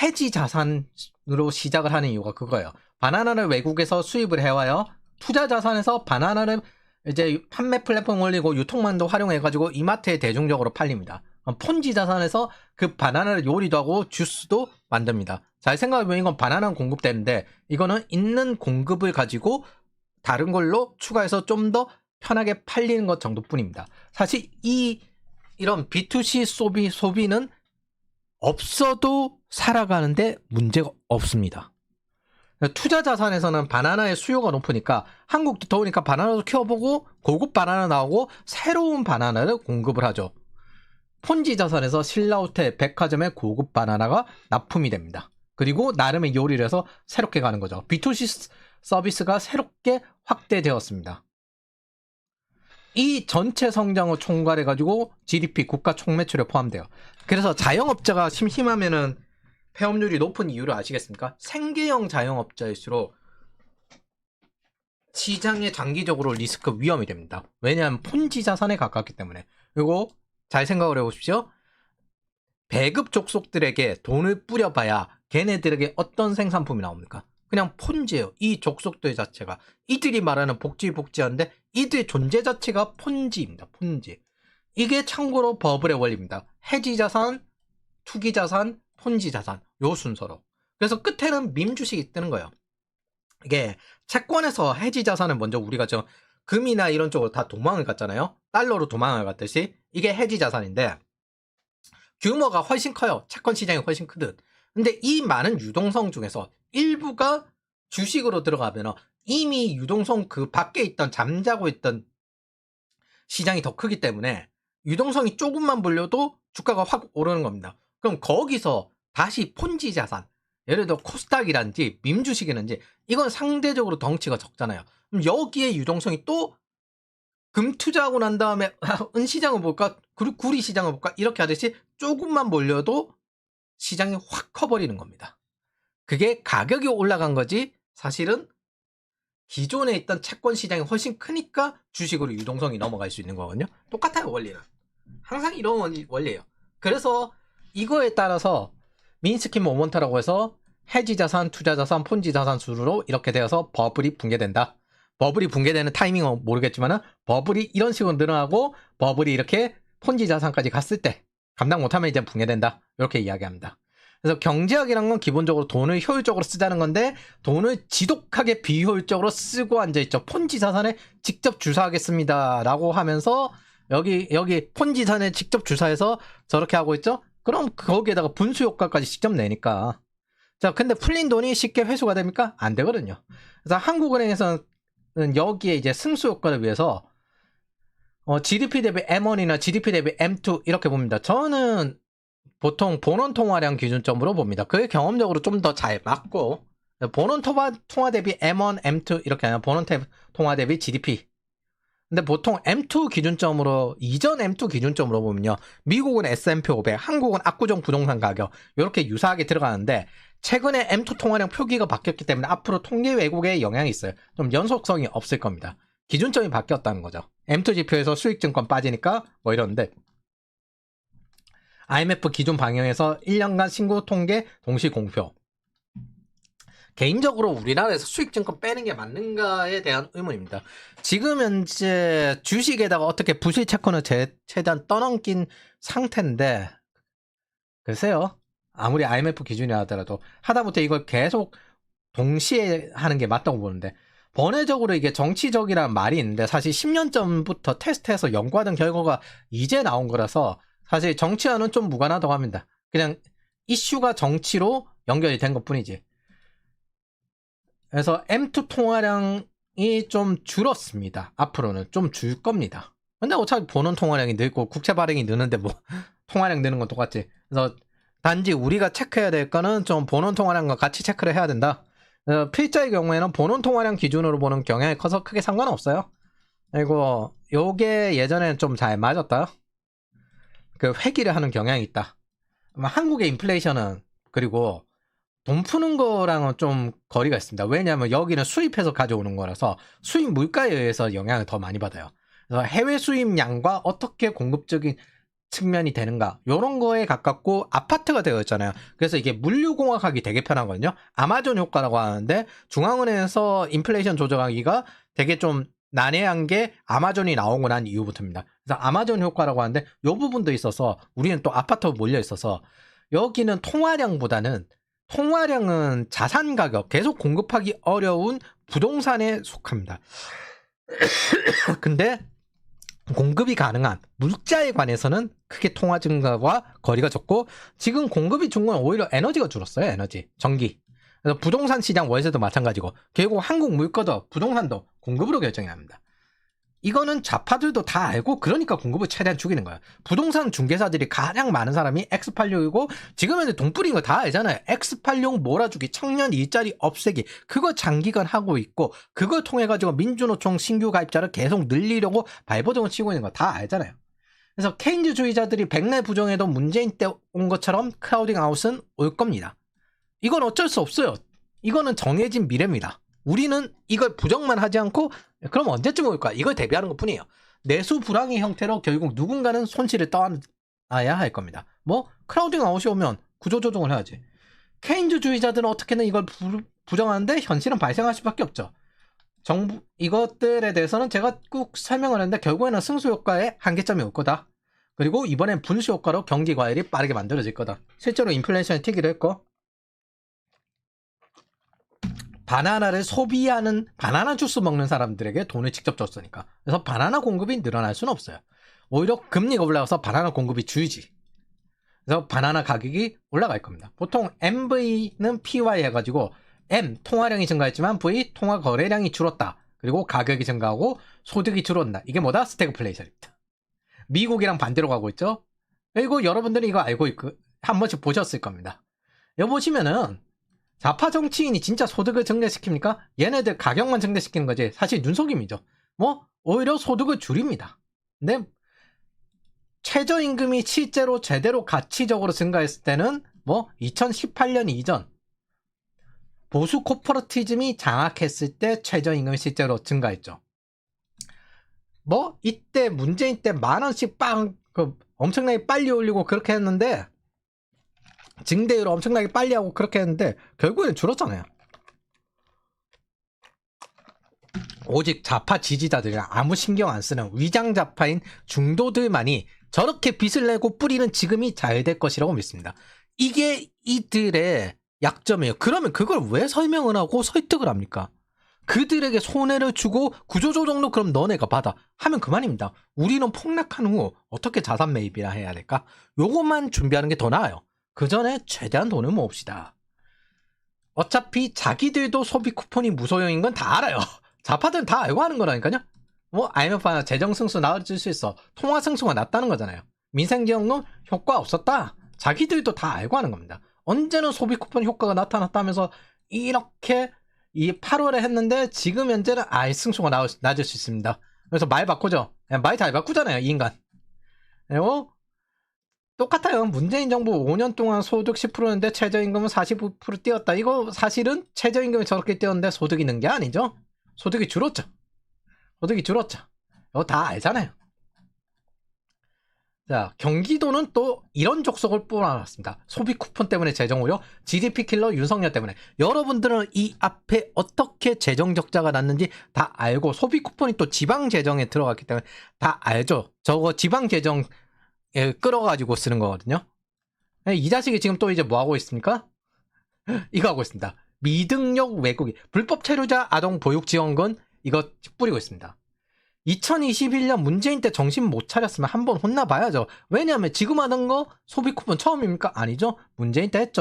해지 자산으로 시작을 하는 이유가 그거예요. 바나나를 외국에서 수입을 해와요. 투자 자산에서 바나나를 이제 판매 플랫폼 올리고 유통망도 활용해가지고 이마트에 대중적으로 팔립니다. 폰지 자산에서 그 바나나를 요리도 하고 주스도 만듭니다. 잘 생각해보면 이건 바나나 공급되는데 이거는 있는 공급을 가지고 다른 걸로 추가해서 좀 더 편하게 팔리는 것 정도뿐입니다. 사실 이런 B2C 소비는 없어도 살아가는데 문제가 없습니다. 투자 자산에서는 바나나의 수요가 높으니까 한국도 더우니까 바나나도 키워보고 고급 바나나 나오고 새로운 바나나를 공급을 하죠. 폰지 자산에서 신라호텔, 백화점에 고급 바나나가 납품이 됩니다. 그리고 나름의 요리를 해서 새롭게 가는 거죠. B2C 서비스가 새롭게 확대되었습니다. 이 전체 성장을 총괄해가지고 GDP, 국가 총매출에 포함돼요. 그래서 자영업자가 심심하면은 폐업률이 높은 이유를 아시겠습니까? 생계형 자영업자일수록 시장에 장기적으로 리스크 위험이 됩니다. 왜냐하면 폰지 자산에 가깝기 때문에. 그리고 잘 생각을 해보십시오. 배급 족속들에게 돈을 뿌려봐야 걔네들에게 어떤 생산품이 나옵니까? 그냥 폰지예요. 이 족속들 자체가. 이들이 말하는 복지한데 이들의 존재 자체가 폰지입니다. 폰지. 이게 참고로 버블의 원리입니다. 해지 자산, 투기 자산, 폰지 자산. 요 순서로. 그래서 끝에는 밈 주식이 뜨는 거예요. 이게 채권에서 해지 자산을 먼저 우리가 금이나 이런 쪽으로 다 도망을 갔잖아요. 달러로 도망을 갔듯이 이게 해지 자산인데 규모가 훨씬 커요. 채권 시장이 훨씬 크듯. 근데 이 많은 유동성 중에서 일부가 주식으로 들어가면 이미 유동성 그 밖에 있던 잠자고 있던 시장이 더 크기 때문에 유동성이 조금만 불려도 주가가 확 오르는 겁니다. 그럼 거기서 다시 폰지 자산, 예를 들어 코스닥이란지 밈주식이란지 이건 상대적으로 덩치가 적잖아요. 그럼 여기에 유동성이 또 금 투자하고 난 다음에 은시장을 볼까 구리 시장을 볼까 이렇게 하듯이 조금만 몰려도 시장이 확 커버리는 겁니다. 그게 가격이 올라간 거지 사실은 기존에 있던 채권 시장이 훨씬 크니까 주식으로 유동성이 넘어갈 수 있는 거거든요. 똑같아요. 원리는 항상 이런 원리예요. 그래서 이거에 따라서 미니스키 모먼트라고 해서 해지 자산, 투자 자산, 폰지 자산 순으로 이렇게 되어서 버블이 붕괴된다. 버블이 붕괴되는 타이밍은 모르겠지만 버블이 이런 식으로 늘어나고 버블이 이렇게 폰지 자산까지 갔을 때 감당 못하면 이제 붕괴된다. 이렇게 이야기합니다. 그래서 경제학이란 건 기본적으로 돈을 효율적으로 쓰자는 건데 돈을 지독하게 비효율적으로 쓰고 앉아있죠. 폰지 자산에 직접 주사하겠습니다 라고 하면서 여기 폰지 자산에 직접 주사해서 저렇게 하고 있죠. 그럼 거기에다가 분수 효과까지 직접 내니까 자 근데 풀린 돈이 쉽게 회수가 됩니까? 안 되거든요. 그래서 한국은행에서는 여기에 이제 승수 효과를 위해서 GDP 대비 M1이나 GDP 대비 M2 이렇게 봅니다. 저는 보통 본원 통화량 기준점으로 봅니다. 그게 경험적으로 좀 더 잘 맞고 본원 통화 대비 M1, M2 이렇게 하면 본원 통화 대비 GDP. 근데 보통 M2 기준점으로 이전 M2 기준점으로 보면요. 미국은 S&P 500, 한국은 압구정 부동산 가격 이렇게 유사하게 들어가는데 최근에 M2 통화량 표기가 바뀌었기 때문에 앞으로 통계 왜곡에 영향이 있어요. 좀 연속성이 없을 겁니다. 기준점이 바뀌었다는 거죠. M2 지표에서 수익증권 빠지니까 뭐 이러는데 IMF 기준 방향에서 1년간 신고 통계 동시 공표. 개인적으로 우리나라에서 수익증권 빼는 게 맞는가에 대한 의문입니다. 지금 현재 주식에다가 어떻게 부실 채권을 최대한 떠넘긴 상태인데 글쎄요. 아무리 IMF 기준이라 하더라도 하다못해 이걸 계속 동시에 하는 게 맞다고 보는데 번외적으로 이게 정치적이라는 말이 있는데 사실 10년 전부터 테스트해서 연구하던 결과가 이제 나온 거라서 사실 정치와는 좀 무관하다고 합니다. 그냥 이슈가 정치로 연결이 된 것뿐이지. 그래서 M2 통화량이 좀 줄었습니다. 앞으로는 좀 줄 겁니다. 근데 어차피 본원 통화량이 늘고 국채 발행이 느는데 뭐 통화량 느는 건 똑같지. 그래서 단지 우리가 체크해야 될 거는 좀 본원 통화량과 같이 체크를 해야 된다. 필자의 경우에는 본원 통화량 기준으로 보는 경향이 커서 크게 상관없어요. 그리고 요게 예전에는 좀 잘 맞았다. 그 회기를 하는 경향이 있다. 한국의 인플레이션은 그리고 돈 푸는 거랑은 좀 거리가 있습니다. 왜냐하면 여기는 수입해서 가져오는 거라서 수입 물가에 의해서 영향을 더 많이 받아요. 그래서 해외 수입량과 어떻게 공급적인 측면이 되는가 이런 거에 가깝고 아파트가 되어 있잖아요. 그래서 이게 물류공학하기 되게 편하거든요. 아마존 효과라고 하는데 중앙은행에서 인플레이션 조정하기가 되게 좀 난해한 게 아마존이 나오고 난 이후부터입니다. 그래서 아마존 효과라고 하는데 이 부분도 있어서 우리는 또 아파트가 몰려 있어서 여기는 통화량은 자산 가격 계속 공급하기 어려운 부동산에 속합니다. 근데 공급이 가능한 물자에 관해서는 크게 통화 증가와 거리가 적고 지금 공급이 준 건 오히려 에너지가 줄었어요. 에너지, 전기. 그래서 부동산 시장 월세도 마찬가지고 결국 한국 물가도 부동산도 공급으로 결정이 납니다. 이거는 좌파들도 다 알고 그러니까 공급을 최대한 죽이는 거야. 부동산 중개사들이 가장 많은 사람이 X86이고 지금 현재 돈 뿌린 거 다 알잖아요. X86 몰아주기, 청년 일자리 없애기 그거 장기간 하고 있고 그걸 통해 가지고 민주노총 신규 가입자를 계속 늘리려고 발버둥을 치고 있는 거 다 알잖아요. 그래서 케인즈주의자들이 백날 부정해도 문재인 때 온 것처럼 크라우딩 아웃은 올 겁니다. 이건 어쩔 수 없어요. 이거는 정해진 미래입니다. 우리는 이걸 부정만 하지 않고 그럼 언제쯤 올까? 이걸 대비하는 것 뿐이에요. 내수 불황의 형태로 결국 누군가는 손실을 떠안아야 할 겁니다. 뭐 크라우딩 아웃이 오면 구조조정을 해야지. 케인즈주의자들은 어떻게든 이걸 부정하는데 현실은 발생할 수밖에 없죠. 정부 이것들에 대해서는 제가 꼭 설명을 했는데 결국에는 승수 효과에 한계점이 올 거다. 그리고 이번엔 분수 효과로 경기 과열이 빠르게 만들어질 거다. 실제로 인플레이션이 튀기도 했고 바나나를 소비하는 바나나 주스 먹는 사람들에게 돈을 직접 줬으니까. 그래서 바나나 공급이 늘어날 수는 없어요. 오히려 금리가 올라가서 바나나 공급이 줄지. 그래서 바나나 가격이 올라갈 겁니다. 보통 MV는 PY 해가지고 M 통화량이 증가했지만 V 통화 거래량이 줄었다. 그리고 가격이 증가하고 소득이 줄었다. 이게 뭐다? 스태그플레이션입니다. 미국이랑 반대로 가고 있죠. 그리고 여러분들이 이거 알고 있고 한 번씩 보셨을 겁니다. 여기 보시면은 좌파 정치인이 진짜 소득을 증대시킵니까? 얘네들 가격만 증대시키는 거지. 사실 눈속임이죠. 뭐 오히려 소득을 줄입니다. 근데 최저임금이 실제로 제대로 가치적으로 증가했을 때는 뭐 2018년 이전 보수 코퍼러티즘이 장악했을 때 최저임금이 실제로 증가했죠. 뭐 이때 문재인 때 10,000원씩 빵 엄청나게 빨리 올리고 그렇게 했는데 증대율을 엄청나게 빨리 하고 그렇게 했는데 결국엔 줄었잖아요. 오직 좌파 지지자들이랑 아무 신경 안 쓰는 위장 좌파인 중도들만이 저렇게 빚을 내고 뿌리는 지금이 잘 될 것이라고 믿습니다. 이게 이들의 약점이에요. 그러면 그걸 왜 설명을 하고 설득을 합니까? 그들에게 손해를 주고 구조조정도 그럼 너네가 받아 하면 그만입니다. 우리는 폭락한 후 어떻게 자산 매입이나 해야 될까? 요것만 준비하는 게 더 나아요. 그 전에 최대한 돈을 모읍시다. 어차피 자기들도 소비 쿠폰이 무소용인 건 다 알아요. 좌파들은 다 알고 하는 거라니까요. 뭐 IMF나 재정 승수 나아질 수 있어. 통화 승수가 낮다는 거잖아요. 민생지원금 효과 없었다. 자기들도 다 알고 하는 겁니다. 언제는 소비 쿠폰 효과가 나타났다면서 이렇게 이 8월에 했는데 지금 현재는 승수가 낮을 수 있습니다. 그래서 말 바꾸죠. 말 잘 바꾸잖아요, 이 인간. 그리고 똑같아요. 문재인 정부 5년 동안 소득 10%인데 최저임금은 45% 뛰었다. 이거 사실은 최저임금이 저렇게 뛰었는데 소득이 는 게 아니죠. 소득이 줄었죠. 이거 다 알잖아요. 자, 경기도는 또 이런 족속을 뿌려놨습니다. 소비 쿠폰 때문에 재정 우려, GDP 킬러 윤석열 때문에. 여러분들은 이 앞에 어떻게 재정 적자가 났는지 다 알고 소비 쿠폰이 또 지방 재정에 들어갔기 때문에 다 알죠. 저거 지방 재정 끌어가지고 쓰는 거거든요. 이 자식이 지금 또 이제 뭐 하고 있습니까? 이거 하고 있습니다. 미등록 외국인 불법 체류자 아동 보육 지원금 이거 뿌리고 있습니다. 2021년 문재인 때 정신 못 차렸으면 한번 혼나봐야죠. 왜냐하면 지금 하던 거 소비 쿠폰 처음입니까? 아니죠. 문재인 때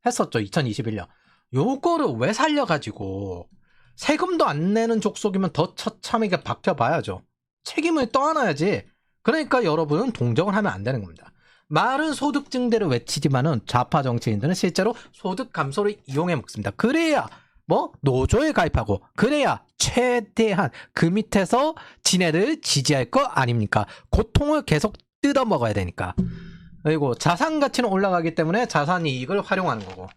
했었죠. 2021년. 요거를 왜 살려가지고 세금도 안 내는 족속이면 더 처참하게 박혀봐야죠. 책임을 떠안아야지. 그러니까 여러분은 동정을 하면 안 되는 겁니다. 말은 소득 증대를 외치지만은 좌파 정치인들은 실제로 소득 감소를 이용해 먹습니다. 그래야 뭐 노조에 가입하고 그래야 최대한 그 밑에서 지네를 지지할 거 아닙니까? 고통을 계속 뜯어먹어야 되니까. 그리고 자산 가치는 올라가기 때문에 자산 이익을 활용하는 거고.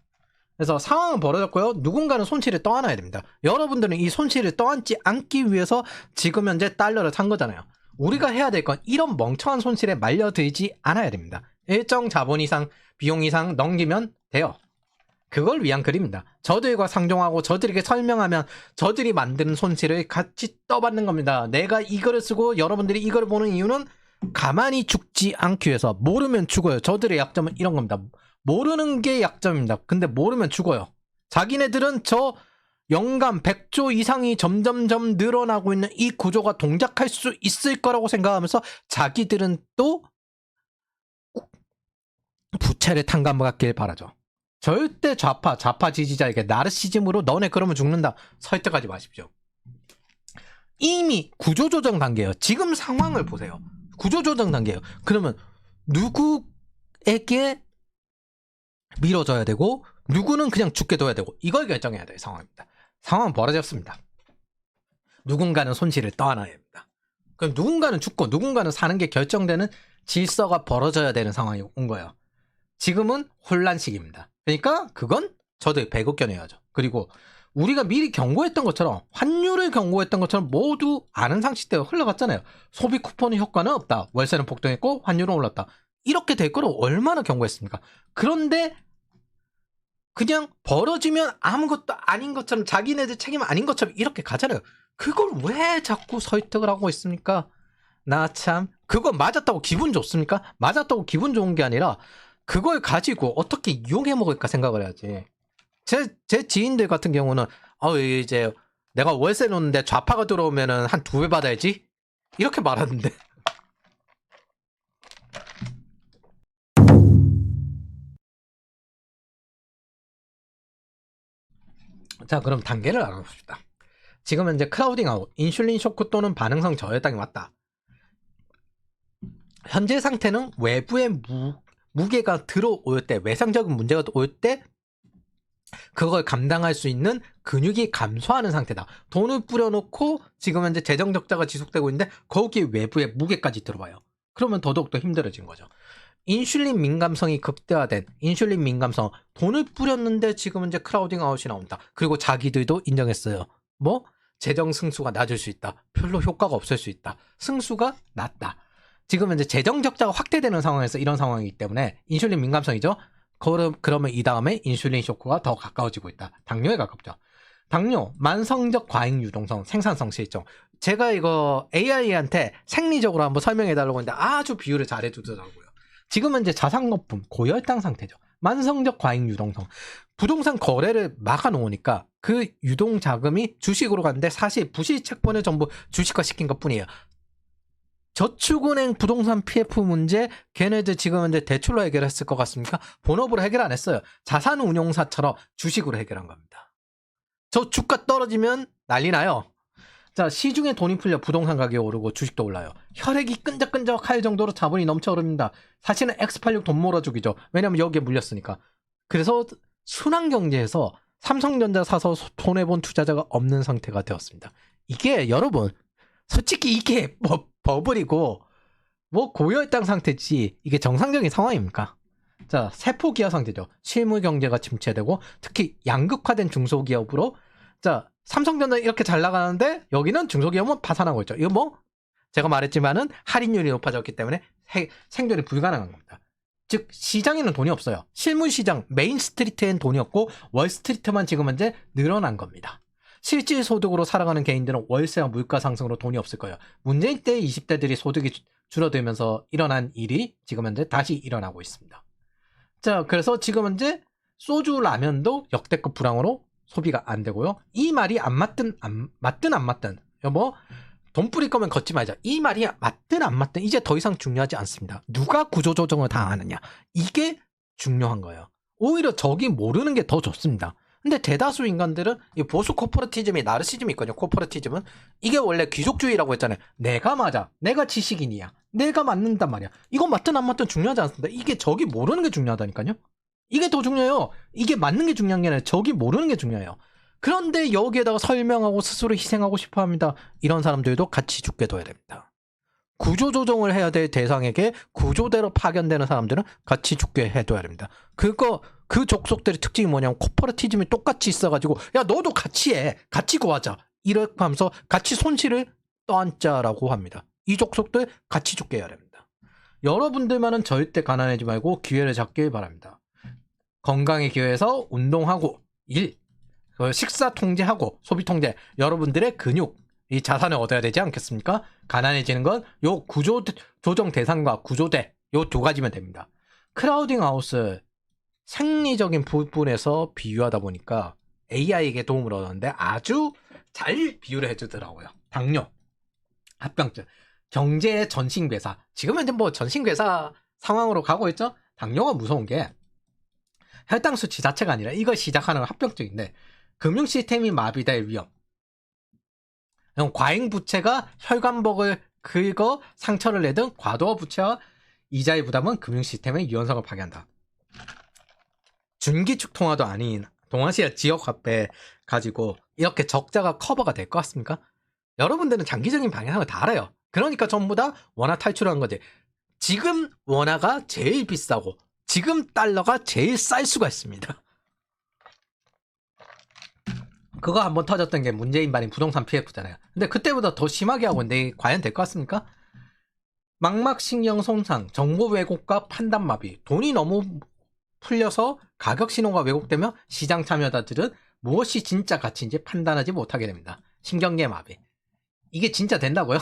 그래서 상황은 벌어졌고요. 누군가는 손실을 떠안아야 됩니다. 여러분들은 이 손실을 떠안지 않기 위해서 지금 현재 달러를 산 거잖아요. 우리가 해야 될 건 이런 멍청한 손실에 말려들지 않아야 됩니다. 일정 자본 이상, 비용 이상 넘기면 돼요. 그걸 위한 그림입니다. 저들과 상종하고 저들에게 설명하면 저들이 만드는 손실을 같이 떠받는 겁니다. 내가 이거를 쓰고 여러분들이 이걸 보는 이유는 가만히 죽지 않기 위해서. 모르면 죽어요. 저들의 약점은 이런 겁니다. 모르는 게 약점입니다. 근데 모르면 죽어요. 자기네들은 저 연간 100조 이상이 점점점 늘어나고 있는 이 구조가 동작할 수 있을 거라고 생각하면서 자기들은 또 부채를 탕감받길 바라죠. 절대 좌파 지지자에게 나르시즘으로 너네 그러면 죽는다 설득하지 마십시오. 이미 구조조정 단계예요. 지금 상황을 보세요. 구조조정 단계예요. 그러면 누구에게 밀어줘야 되고 누구는 그냥 죽게 둬야 되고 이걸 결정해야 될 상황입니다. 상황은 벌어졌습니다. 누군가는 손실을 떠안아야 합니다. 그럼 누군가는 죽고 누군가는 사는 게 결정되는 질서가 벌어져야 되는 상황이 온 거예요. 지금은 혼란 시기입니다. 그러니까 그건 저도 배급견해야죠. 그리고 우리가 미리 경고했던 것처럼 환율을 경고했던 것처럼 모두 아는 상식대로 흘러갔잖아요. 소비 쿠폰의 효과는 없다. 월세는 폭등했고 환율은 올랐다. 이렇게 될 거로 얼마나 경고했습니까? 그런데 그냥 벌어지면 아무것도 아닌 것처럼 자기네들 책임 아닌 것처럼 이렇게 가잖아요. 그걸 왜 자꾸 설득을 하고 있습니까? 나 참 그거 맞았다고 기분 좋습니까? 맞았다고 기분 좋은 게 아니라 그걸 가지고 어떻게 이용해 먹을까 생각을 해야지. 제 지인들 같은 경우는 이제 내가 월세 놓는데 좌파가 들어오면은 한 2배 받아야지 이렇게 말하는데. 자, 그럼 단계를 알아봅시다. 지금 현재 크라우딩아웃, 인슐린 쇼크 또는 반응성 저혈당이 왔다. 현재 상태는 외부의 무게가 들어올 때, 외상적인 문제가 올 때 그걸 감당할 수 있는 근육이 감소하는 상태다. 돈을 뿌려놓고 지금 현재 재정 적자가 지속되고 있는데 거기에 외부의 무게까지 들어와요. 그러면 더더욱 더 힘들어진 거죠. 인슐린 민감성이 극대화된 인슐린 민감성, 돈을 뿌렸는데 지금 현재 크라우딩 아웃이 나온다. 그리고 자기들도 인정했어요. 뭐? 재정 승수가 낮을 수 있다. 별로 효과가 없을 수 있다. 승수가 낮다. 지금 현재 재정 적자가 확대되는 상황에서 이런 상황이기 때문에 인슐린 민감성이죠. 그러면 이 다음에 인슐린 쇼크가 더 가까워지고 있다. 당뇨에 가깝죠. 당뇨, 만성적 과잉 유동성, 생산성 실종. 제가 이거 AI한테 생리적으로 한번 설명해달라고 했는데 아주 비유를 잘해주더라고요. 지금 현재 자산거품, 고혈당 상태죠. 만성적 과잉 유동성. 부동산 거래를 막아놓으니까 그 유동 자금이 주식으로 갔는데 사실 부실채권을 전부 주식화 시킨 것 뿐이에요. 저축은행 부동산 PF 문제 걔네들 지금 현재 대출로 해결했을 것 같습니까? 본업으로 해결 안 했어요. 자산운용사처럼 주식으로 해결한 겁니다. 저 주가 떨어지면 난리 나요. 자, 시중에 돈이 풀려 부동산 가격이 오르고 주식도 올라요. 혈액이 끈적끈적할 정도로 자본이 넘쳐 흐릅니다. 사실은 X86 돈 몰아주기죠. 왜냐면 여기에 물렸으니까. 그래서 순환경제에서 삼성전자 사서 손해본 투자자가 없는 상태가 되었습니다. 이게 여러분 솔직히 이게 뭐 버블이고 뭐 고혈당 상태지 이게 정상적인 상황입니까? 자, 세포기아 상태죠. 실물 경제가 침체되고 특히 양극화된 중소기업으로 자 삼성전자 이렇게 잘 나가는데 여기는 중소기업은 파산하고 있죠. 이거 뭐 제가 말했지만은 할인율이 높아졌기 때문에 생존이 불가능한 겁니다. 즉 시장에는 돈이 없어요. 실물 시장 메인 스트리트엔 돈이 없고 월 스트리트만 지금 현재 늘어난 겁니다. 실질 소득으로 살아가는 개인들은 월세와 물가 상승으로 돈이 없을 거예요. 문재인 때 20대들이 소득이 줄어들면서 일어난 일이 지금 현재 다시 일어나고 있습니다. 자, 그래서 지금 현재 소주 라면도 역대급 불황으로 소비가 안 되고요. 이 말이 안 맞든 안 맞든 여보 돈 뿌릴 거면 걷지 말자. 이 말이 맞든 안 맞든 이제 더 이상 중요하지 않습니다. 누가 구조조정을 당하느냐 이게 중요한 거예요. 오히려 저기 모르는 게 더 좋습니다. 근데 대다수 인간들은 이 보수 코퍼레티즘이 나르시즘이 있거든요. 코퍼레티즘은 이게 원래 귀족주의라고 했잖아요. 내가 맞아, 내가 지식인이야, 내가 맞는단 말이야. 이건 맞든 안 맞든 중요하지 않습니다. 이게 저기 모르는 게 중요하다니까요. 이게 더 중요해요. 이게 맞는 게 중요한 게 아니라 저기 모르는 게 중요해요. 그런데 여기에다가 설명하고 스스로 희생하고 싶어 합니다. 이런 사람들도 같이 죽게 둬야 됩니다. 구조조정을 해야 될 대상에게 구조대로 파견되는 사람들은 같이 죽게 해둬야 됩니다. 그 족속들의 특징이 뭐냐면 코퍼레티즘이 똑같이 있어가지고 야 너도 같이 해. 같이 구하자. 이렇게 하면서 같이 손실을 떠안자라고 합니다. 이 족속들 같이 죽게 해야 됩니다. 여러분들만은 절대 가난하지 말고 기회를 잡길 바랍니다. 건강의 기회에서 운동하고 식사 통제하고 소비 통제, 여러분들의 근육, 이 자산을 얻어야 되지 않겠습니까? 가난해지는 건 요 구조 조정 대상과 구조대 요 두 가지면 됩니다. 크라우딩 아웃을 생리적인 부분에서 비유하다 보니까 AI에게 도움을 얻었는데 아주 잘 비유를 해주더라고요. 당뇨, 합병증, 경제의 전신괴사. 지금은 이제 뭐 전신괴사 상황으로 가고 있죠. 당뇨가 무서운 게 혈당 수치 자체가 아니라 이걸 시작하는 합병증인데 금융 시스템이 마비될 위험. 과잉 부채가 혈관벽을 긁어 상처를 내든 과도한 부채와 이자의 부담은 금융 시스템의 유연성을 파괴한다. 준기축 통화도 아닌 동아시아 지역 화폐 가지고 이렇게 적자가 커버가 될 것 같습니까? 여러분들은 장기적인 방향을 다 알아요. 그러니까 전부 다 원화 탈출한 거지. 지금 원화가 제일 비싸고 지금 달러가 제일 쌀 수가 있습니다. 그거 한번 터졌던 게 문재인 발인 부동산 PF잖아요. 근데 그때보다 더 심하게 하고 있는데 과연 될 것 같습니까? 망막신경 손상, 정보 왜곡과 판단 마비, 돈이 너무 풀려서 가격 신호가 왜곡되며 시장 참여자들은 무엇이 진짜 가치인지 판단하지 못하게 됩니다. 신경계 마비. 이게 진짜 된다고요?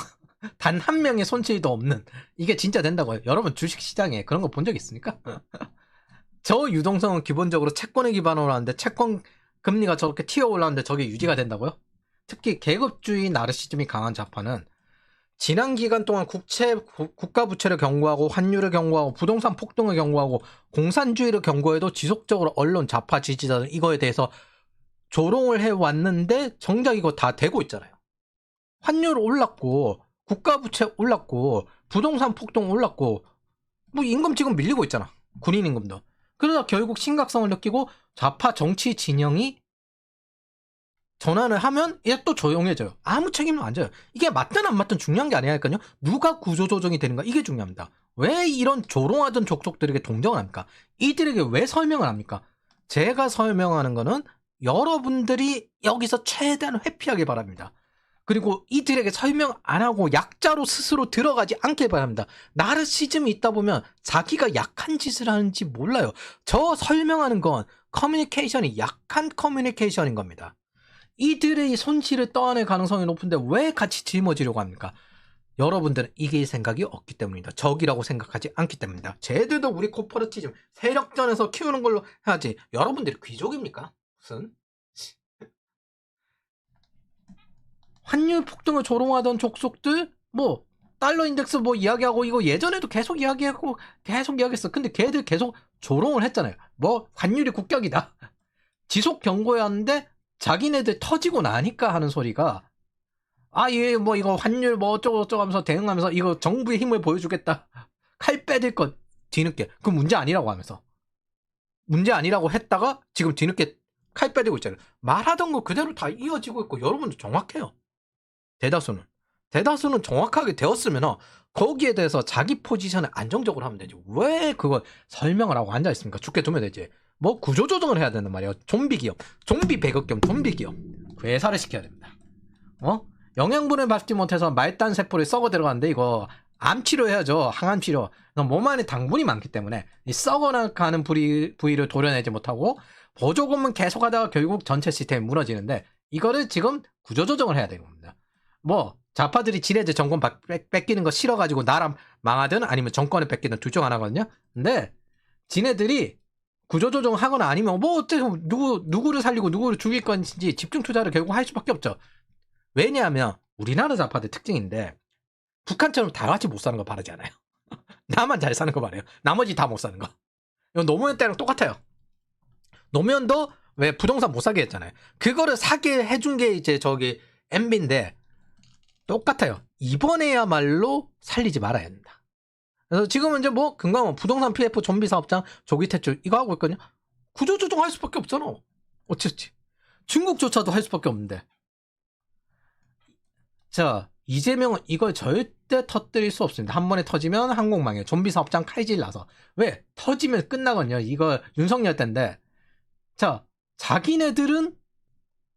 단 한 명의 손실도 없는 이게 진짜 된다고요? 여러분 주식시장에 그런 거 본 적 있습니까? 저 유동성은 기본적으로 채권에 기반으로 하는데 채권 금리가 저렇게 튀어 올라오는데 저게 유지가 된다고요? 특히 계급주의 나르시즘이 강한 좌파는 지난 기간 동안 국가 부채를 경고하고 환율을 경고하고 부동산 폭등을 경고하고 공산주의를 경고해도 지속적으로 언론 좌파 지지자들은 이거에 대해서 조롱을 해왔는데 정작 이거 다 되고 있잖아요. 환율 올랐고 국가 부채 올랐고 부동산 폭등 올랐고 뭐 임금 지금 밀리고 있잖아. 군인 임금도. 그러다 결국 심각성을 느끼고 좌파 정치 진영이 전환을 하면 얘 또 조용해져요. 아무 책임도 안 져요. 이게 맞든 안 맞든 중요한 게 아니라니까요. 누가 구조조정이 되는가 이게 중요합니다. 왜 이런 조롱하던 족속들에게 동정을 합니까? 이들에게 왜 설명을 합니까? 제가 설명하는 거는 여러분들이 여기서 최대한 회피하길 바랍니다. 그리고 이들에게 설명 안 하고 약자로 스스로 들어가지 않길 바랍니다. 나르시즘이 있다 보면 자기가 약한 짓을 하는지 몰라요. 저 설명하는 건 커뮤니케이션이 약한 커뮤니케이션인 겁니다. 이들의 손실을 떠안을 가능성이 높은데 왜 같이 짊어지려고 합니까? 여러분들은 이길 생각이 없기 때문입니다. 적이라고 생각하지 않기 때문입니다. 쟤들도 우리 코퍼레티즘 세력전에서 키우는 걸로 해야지. 여러분들이 귀족입니까? 무슨? 환율 폭등을 조롱하던 족속들 뭐 달러 인덱스 뭐 이야기하고 이거 예전에도 계속 이야기했어. 근데 걔들 계속 조롱을 했잖아요. 뭐 환율이 국격이다. 지속 경고였는데 자기네들 터지고 나니까 하는 소리가 얘 뭐 이거 환율 뭐 어쩌고저쩌고 하면서 대응하면서 이거 정부의 힘을 보여주겠다. 칼 빼들 것 뒤늦게. 그 문제 아니라고 하면서. 문제 아니라고 했다가 지금 뒤늦게 칼 빼들고 있잖아요. 말하던 거 그대로 다 이어지고 있고 여러분도 정확해요. 대다수는 정확하게 되었으면 거기에 대해서 자기 포지션을 안정적으로 하면 되지. 왜 그걸 설명을 하고 앉아있습니까? 죽게 두면 되지. 뭐 구조조정을 해야 된단 말이에요. 좀비 기업, 좀비 배급겸 좀비 기업. 괴사를 시켜야 됩니다. 영양분을 받지 못해서 말단 세포를 썩어 들어가는데 이거 암 치료해야죠. 항암 치료. 몸 안에 당분이 많기 때문에 이 썩어나가는 부위를 도려내지 못하고 보조금은 계속하다가 결국 전체 시스템이 무너지는데 이거를 지금 구조조정을 해야 되는 겁니다. 뭐 좌파들이 지네들 정권 뺏기는 거 싫어가지고 나라 망하든 아니면 정권을 뺏기든 둘 중 하나거든요. 근데 지네들이 구조조정 하거나 아니면 뭐 어쨌든 누구를 살리고 누구를 죽일 건지 집중 투자를 결국 할 수밖에 없죠. 왜냐하면 우리나라 좌파들 특징인데 북한처럼 다 같이 못 사는 거 바라지 않아요. 나만 잘 사는 거 바래요. 나머지 다 못 사는 거. 이건 노무현 때랑 똑같아요. 노무현도 왜 부동산 못 사게 했잖아요. 그거를 사게 해준 게 이제 저기 MB인데 똑같아요. 이번에야말로 살리지 말아야 된다. 그래서 지금은 이제 뭐 금강원 부동산 PF 좀비 사업장 조기 퇴출 이거 하고 있거든요. 구조조정 할 수밖에 없잖아. 어찌 중국조차도 할 수밖에 없는데. 자, 이재명은 이걸 절대 터뜨릴 수 없습니다. 한 번에 터지면 한국 망해요. 좀비 사업장 칼질 나서. 왜? 터지면 끝나거든요. 이거 윤석열 때인데. 자, 자기네들은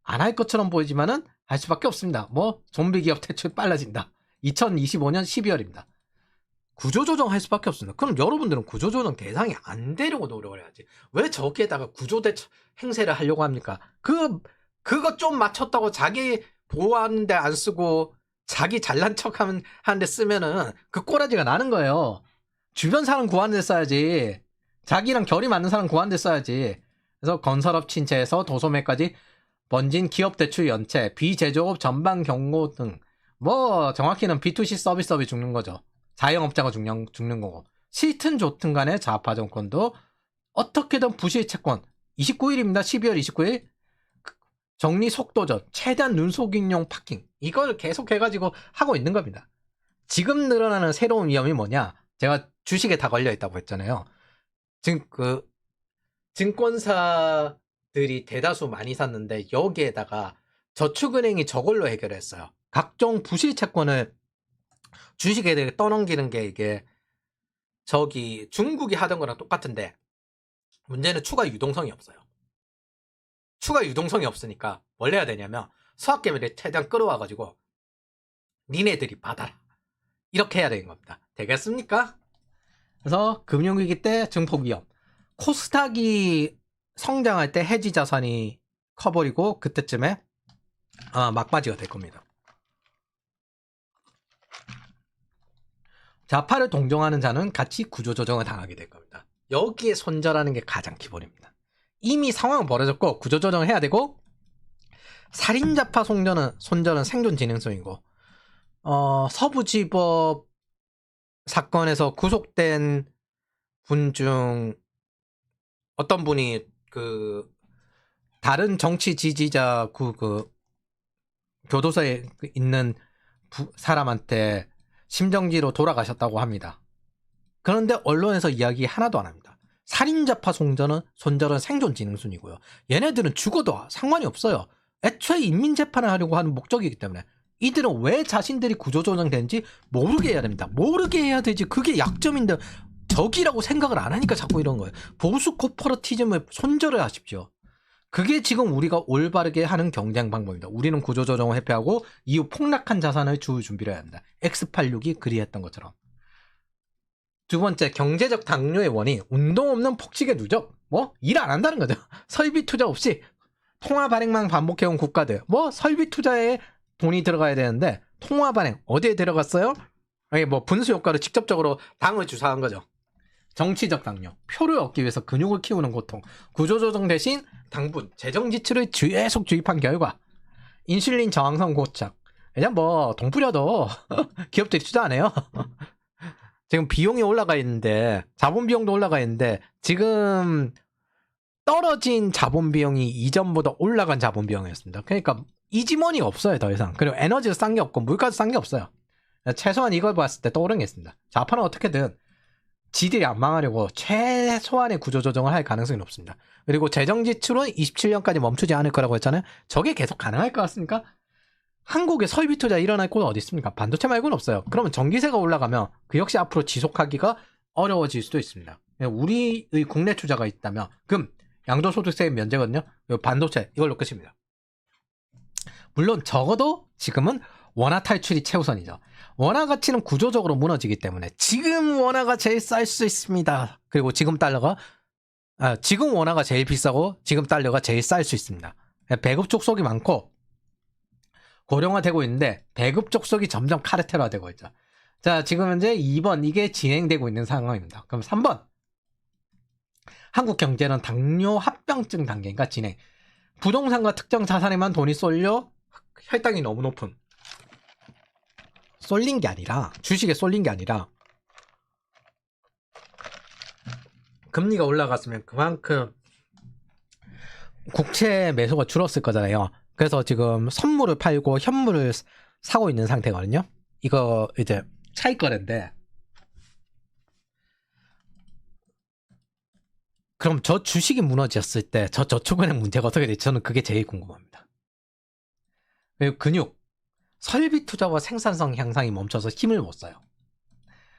안 할 것처럼 보이지만은 할 수밖에 없습니다. 뭐 좀비 기업 퇴출 빨라진다. 2025년 12월입니다. 구조조정 할 수밖에 없습니다. 그럼 여러분들은 구조조정 대상이 안 되려고 노력을 해야지. 왜 저기에다가 구조대 행세를 하려고 합니까? 그거 좀 맞췄다고 자기 보호하는데 안 쓰고 자기 잘난 하는데 쓰면은 그 꼬라지가 나는 거예요. 주변 사람 구하는 데 써야지. 자기랑 결이 맞는 사람 구하는 데 써야지. 그래서 건설업 침체에서 도소매까지 번진 기업 대출 연체, 비제조업 전반 경고 등, 뭐 정확히는 B2C 서비스업이 죽는 거죠. 자영업자가 죽는 거고. 싫든 좋든 간에 좌파 정권도 어떻게든 부실 채권 29일입니다. 12월 29일 정리 속도전, 최대한 눈속임용 파킹, 이걸 계속 해가지고 하고 있는 겁니다. 지금 늘어나는 새로운 위험이 뭐냐? 제가 주식에 다 걸려 있다고 했잖아요. 지금 증권사들이 대다수 많이 샀는데 여기에다가 저축은행이 저걸로 해결했어요. 각종 부실 채권을 주식에 떠넘기는 게 이게 저기 중국이 하던 거랑 똑같은데 문제는 추가 유동성이 없어요. 추가 유동성이 없으니까 뭘 해야 되냐면 수학개미를 최대한 끌어와가지고 니네들이 받아라. 이렇게 해야 되는 겁니다. 되겠습니까? 그래서 금융위기 때 증폭 위험. 코스닥이 성장할 때 해지 자산이 커버리고 그때쯤에 막바지가 될 겁니다. 좌파를 동정하는 자는 같이 구조조정을 당하게 될 겁니다. 여기에 손절하는 게 가장 기본입니다. 이미 상황은 벌어졌고 구조조정을 해야 되고 살인자파 손절은 생존 진행성이고 서부지법 사건에서 구속된 분 중 어떤 분이 다른 정치 지지자 교도소에 있는 사람한테 심정지로 돌아가셨다고 합니다. 그런데 언론에서 이야기 하나도 안 합니다. 살인자파 손절은 생존 진흥순이고요. 얘네들은 죽어도 상관이 없어요. 애초에 인민재판을 하려고 하는 목적이기 때문에 이들은 왜 자신들이 구조조정되는지 모르게 해야 됩니다. 모르게 해야 되지. 그게 약점인데 적이라고 생각을 안 하니까 자꾸 이런 거예요. 보수 코퍼러티즘을 손절을 하십시오. 그게 지금 우리가 올바르게 하는 경쟁 방법입니다. 우리는 구조조정을 회피하고 이후 폭락한 자산을 주울 준비를 해야 합니다. X86이 그리했던 것처럼. 두 번째, 경제적 당뇨의 원인, 운동 없는 폭식의 누적. 뭐 일 안 한다는 거죠. 설비 투자 없이 통화 발행만 반복해온 국가들. 뭐 설비 투자에 돈이 들어가야 되는데 통화 발행 어디에 들어갔어요? 아니 뭐 분수 효과로 직접적으로 당을 주사한 거죠. 정치적 당뇨, 표를 얻기 위해서 근육을 키우는 고통, 구조조정 대신 당분, 재정 지출을 계속 주입한 결과 인슐린 저항성 고착. 그냥 뭐 돈 뿌려도 기업들이 투자 안 해요. 지금 비용이 올라가 있는데 자본 비용도 올라가 있는데 지금 떨어진 자본 비용이 이전보다 올라간 자본 비용이었습니다. 그러니까 이지머니가 없어요, 더 이상. 그리고 에너지도 싼 게 없고 물가도 싼 게 없어요. 최소한 이걸 봤을 때 떠오른 게 있습니다. 좌파는 어떻게든 지들이 안 망하려고 최소한의 구조조정을 할 가능성이 높습니다. 그리고 재정 지출은 27년까지 멈추지 않을 거라고 했잖아요. 저게 계속 가능할 것 같습니까? 한국에 설비 투자 일어날 곳은 어디 있습니까? 반도체 말고는 없어요. 그러면 전기세가 올라가면 그 역시 앞으로 지속하기가 어려워질 수도 있습니다. 우리의 국내 투자가 있다면 그럼 양도소득세 면제거든요. 반도체 이걸로 끝입니다. 물론 적어도 지금은 원화 탈출이 최우선이죠. 원화 가치는 구조적으로 무너지기 때문에 지금 원화가 제일 쌀 수 있습니다. 그리고 지금 원화가 제일 비싸고 지금 달러가 제일 쌀 수 있습니다. 배급 족속이 많고 고령화되고 있는데 배급 족속이 점점 카르텔화되고 있죠. 자, 지금 현재 2번 이게 진행되고 있는 상황입니다. 그럼 3번 한국 경제는 당뇨 합병증 단계인가 진행. 부동산과 특정 자산에만 돈이 쏠려 혈당이 너무 높음. 쏠린 게 아니라 주식에 쏠린 게 아니라 금리가 올라갔으면 그만큼 국채 매수가 줄었을 거잖아요. 그래서 지금 선물을 팔고 현물을 사고 있는 상태거든요. 이거 이제 차익 거래인데 그럼 저 주식이 무너졌을 때 저 저축은행 문제가 어떻게 될지 저는 그게 제일 궁금합니다. 그리고 근육, 설비 투자와 생산성 향상이 멈춰서 힘을 못 써요.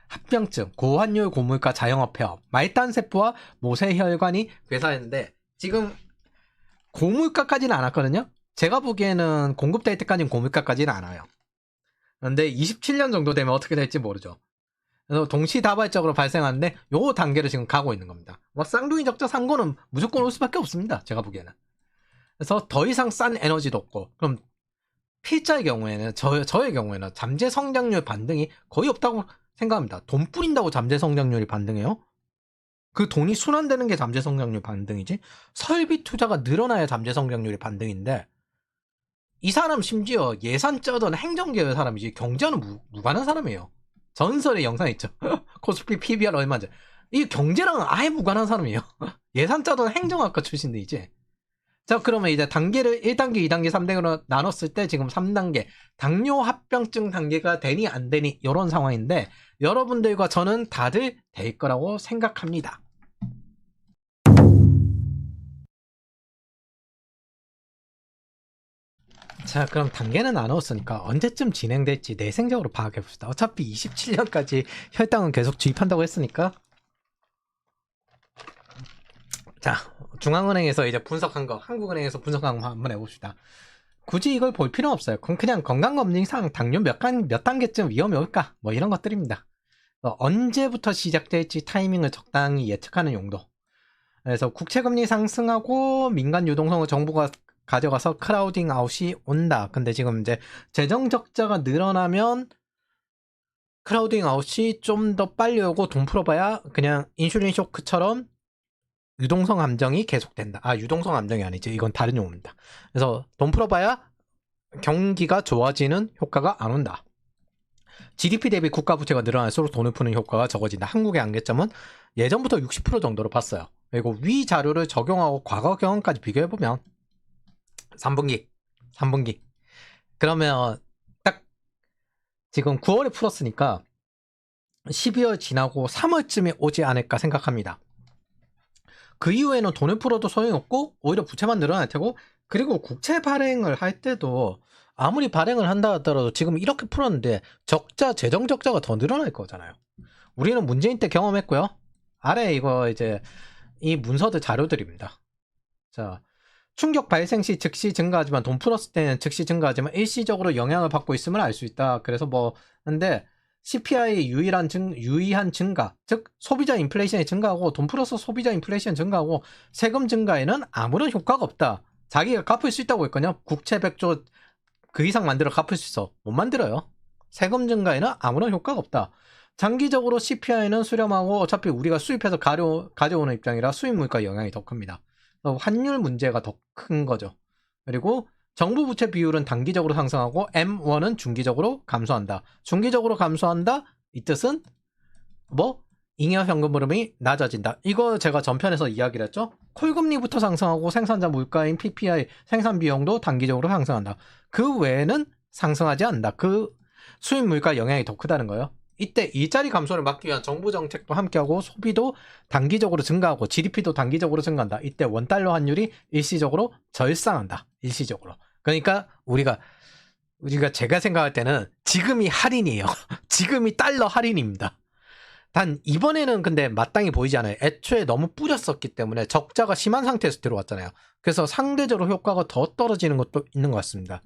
합병증, 고환율 고물가 자영업 폐업, 말단세포와 모세혈관이 괴사했는데 지금 고물가까지는 안 왔거든요. 제가 보기에는 공급될 때까지는 고물가까지는 안 와요. 그런데 27년 정도 되면 어떻게 될지 모르죠. 그래서 동시다발적으로 발생하는데 요 단계를 지금 가고 있는 겁니다. 뭐 쌍둥이 적자 산 거는 무조건 올 수밖에 없습니다. 제가 보기에는. 그래서 더 이상 싼 에너지도 없고 그럼 필자의 경우에는 저의 경우에는 잠재 성장률 반등이 거의 없다고 생각합니다. 돈 뿌린다고 잠재 성장률이 반등해요? 그 돈이 순환되는 게 잠재 성장률 반등이지 설비 투자가 늘어나야 잠재 성장률이 반등인데 이 사람 심지어 예산 짜던 행정계열 사람이지 경제는 무관한 사람이에요. 전설의 영상 있죠. 코스피 PBR 얼마인지. 이 경제랑은 아예 무관한 사람이에요. 예산 짜던 행정학과 출신들이지. 자, 그러면 이제 단계를 1단계, 2단계, 3단계로 나눴을 때 지금 3단계 당뇨 합병증 단계가 되니 안 되니 이런 상황인데 여러분들과 저는 다들 될 거라고 생각합니다. 자, 그럼 단계는 나눴으니까 언제쯤 진행될지 내생적으로 파악해봅시다. 어차피 27년까지 혈당은 계속 주입한다고 했으니까. 자, 중앙은행에서 이제 분석한 거, 한국은행에서 분석한 거 한번 해봅시다. 굳이 이걸 볼 필요는 없어요. 그냥 건강검진상 당뇨 몇 단계쯤 위험이 올까? 뭐 이런 것들입니다. 언제부터 시작될지 타이밍을 적당히 예측하는 용도. 그래서 국채금리 상승하고 민간 유동성을 정부가 가져가서 크라우딩 아웃이 온다. 근데 지금 이제 재정 적자가 늘어나면 크라우딩 아웃이 좀 더 빨리 오고 돈 풀어봐야 그냥 인슐린 쇼크처럼 유동성 함정이 계속된다. 아, 유동성 함정이 아니지. 이건 다른 용어입니다. 그래서 돈 풀어봐야 경기가 좋아지는 효과가 안 온다. GDP 대비 국가 부채가 늘어날수록 돈을 푸는 효과가 적어진다. 한국의 안개점은 예전부터 60% 정도로 봤어요. 그리고 위 자료를 적용하고 과거 경험까지 비교해보면 3분기 그러면 딱 지금 9월에 풀었으니까 12월 지나고 3월쯤에 오지 않을까 생각합니다. 그 이후에는 돈을 풀어도 소용이 없고 오히려 부채만 늘어날 테고 그리고 국채 발행을 할 때도 아무리 발행을 한다 하더라도 지금 이렇게 풀었는데 적자, 재정 적자가 더 늘어날 거잖아요. 우리는 문재인 때 경험했고요. 아래 이거 이제 이 문서들 자료들입니다. 자, 충격 발생 시 즉시 증가하지만 돈 풀었을 때는 즉시 증가하지만 일시적으로 영향을 받고 있음을 알 수 있다. 그래서 뭐 근데 CPI의 유의한 증가, 즉 소비자 인플레이션이 증가하고 돈 풀어서 소비자 인플레이션 증가하고 세금 증가에는 아무런 효과가 없다. 자기가 갚을 수 있다고 했거든요. 국채 100조 그 이상 만들어 갚을 수 있어. 못 만들어요. 세금 증가에는 아무런 효과가 없다. 장기적으로 CPI는 수렴하고 어차피 우리가 수입해서 가져오는 입장이라 수입 물가 영향이 더 큽니다. 환율 문제가 더 큰 거죠. 그리고 정부 부채 비율은 단기적으로 상승하고 M1은 중기적으로 감소한다. 중기적으로 감소한다? 이 뜻은 뭐? 잉여 현금 흐름이 낮아진다. 이거 제가 전편에서 이야기를 했죠. 콜금리부터 상승하고 생산자 물가인 PPI 생산 비용도 단기적으로 상승한다. 그 외에는 상승하지 않는다. 그 수입 물가 영향이 더 크다는 거예요. 이때 일자리 감소를 막기 위한 정부 정책도 함께하고 소비도 단기적으로 증가하고 GDP도 단기적으로 증가한다. 이때 원달러 환율이 일시적으로 절상한다. 일시적으로. 그러니까 우리가 제가 생각할 때는 지금이 할인이에요. 지금이 달러 할인입니다. 단 이번에는 근데 마땅히 보이지 않아요. 애초에 너무 뿌렸었기 때문에 적자가 심한 상태에서 들어왔잖아요. 그래서 상대적으로 효과가 더 떨어지는 것도 있는 것 같습니다.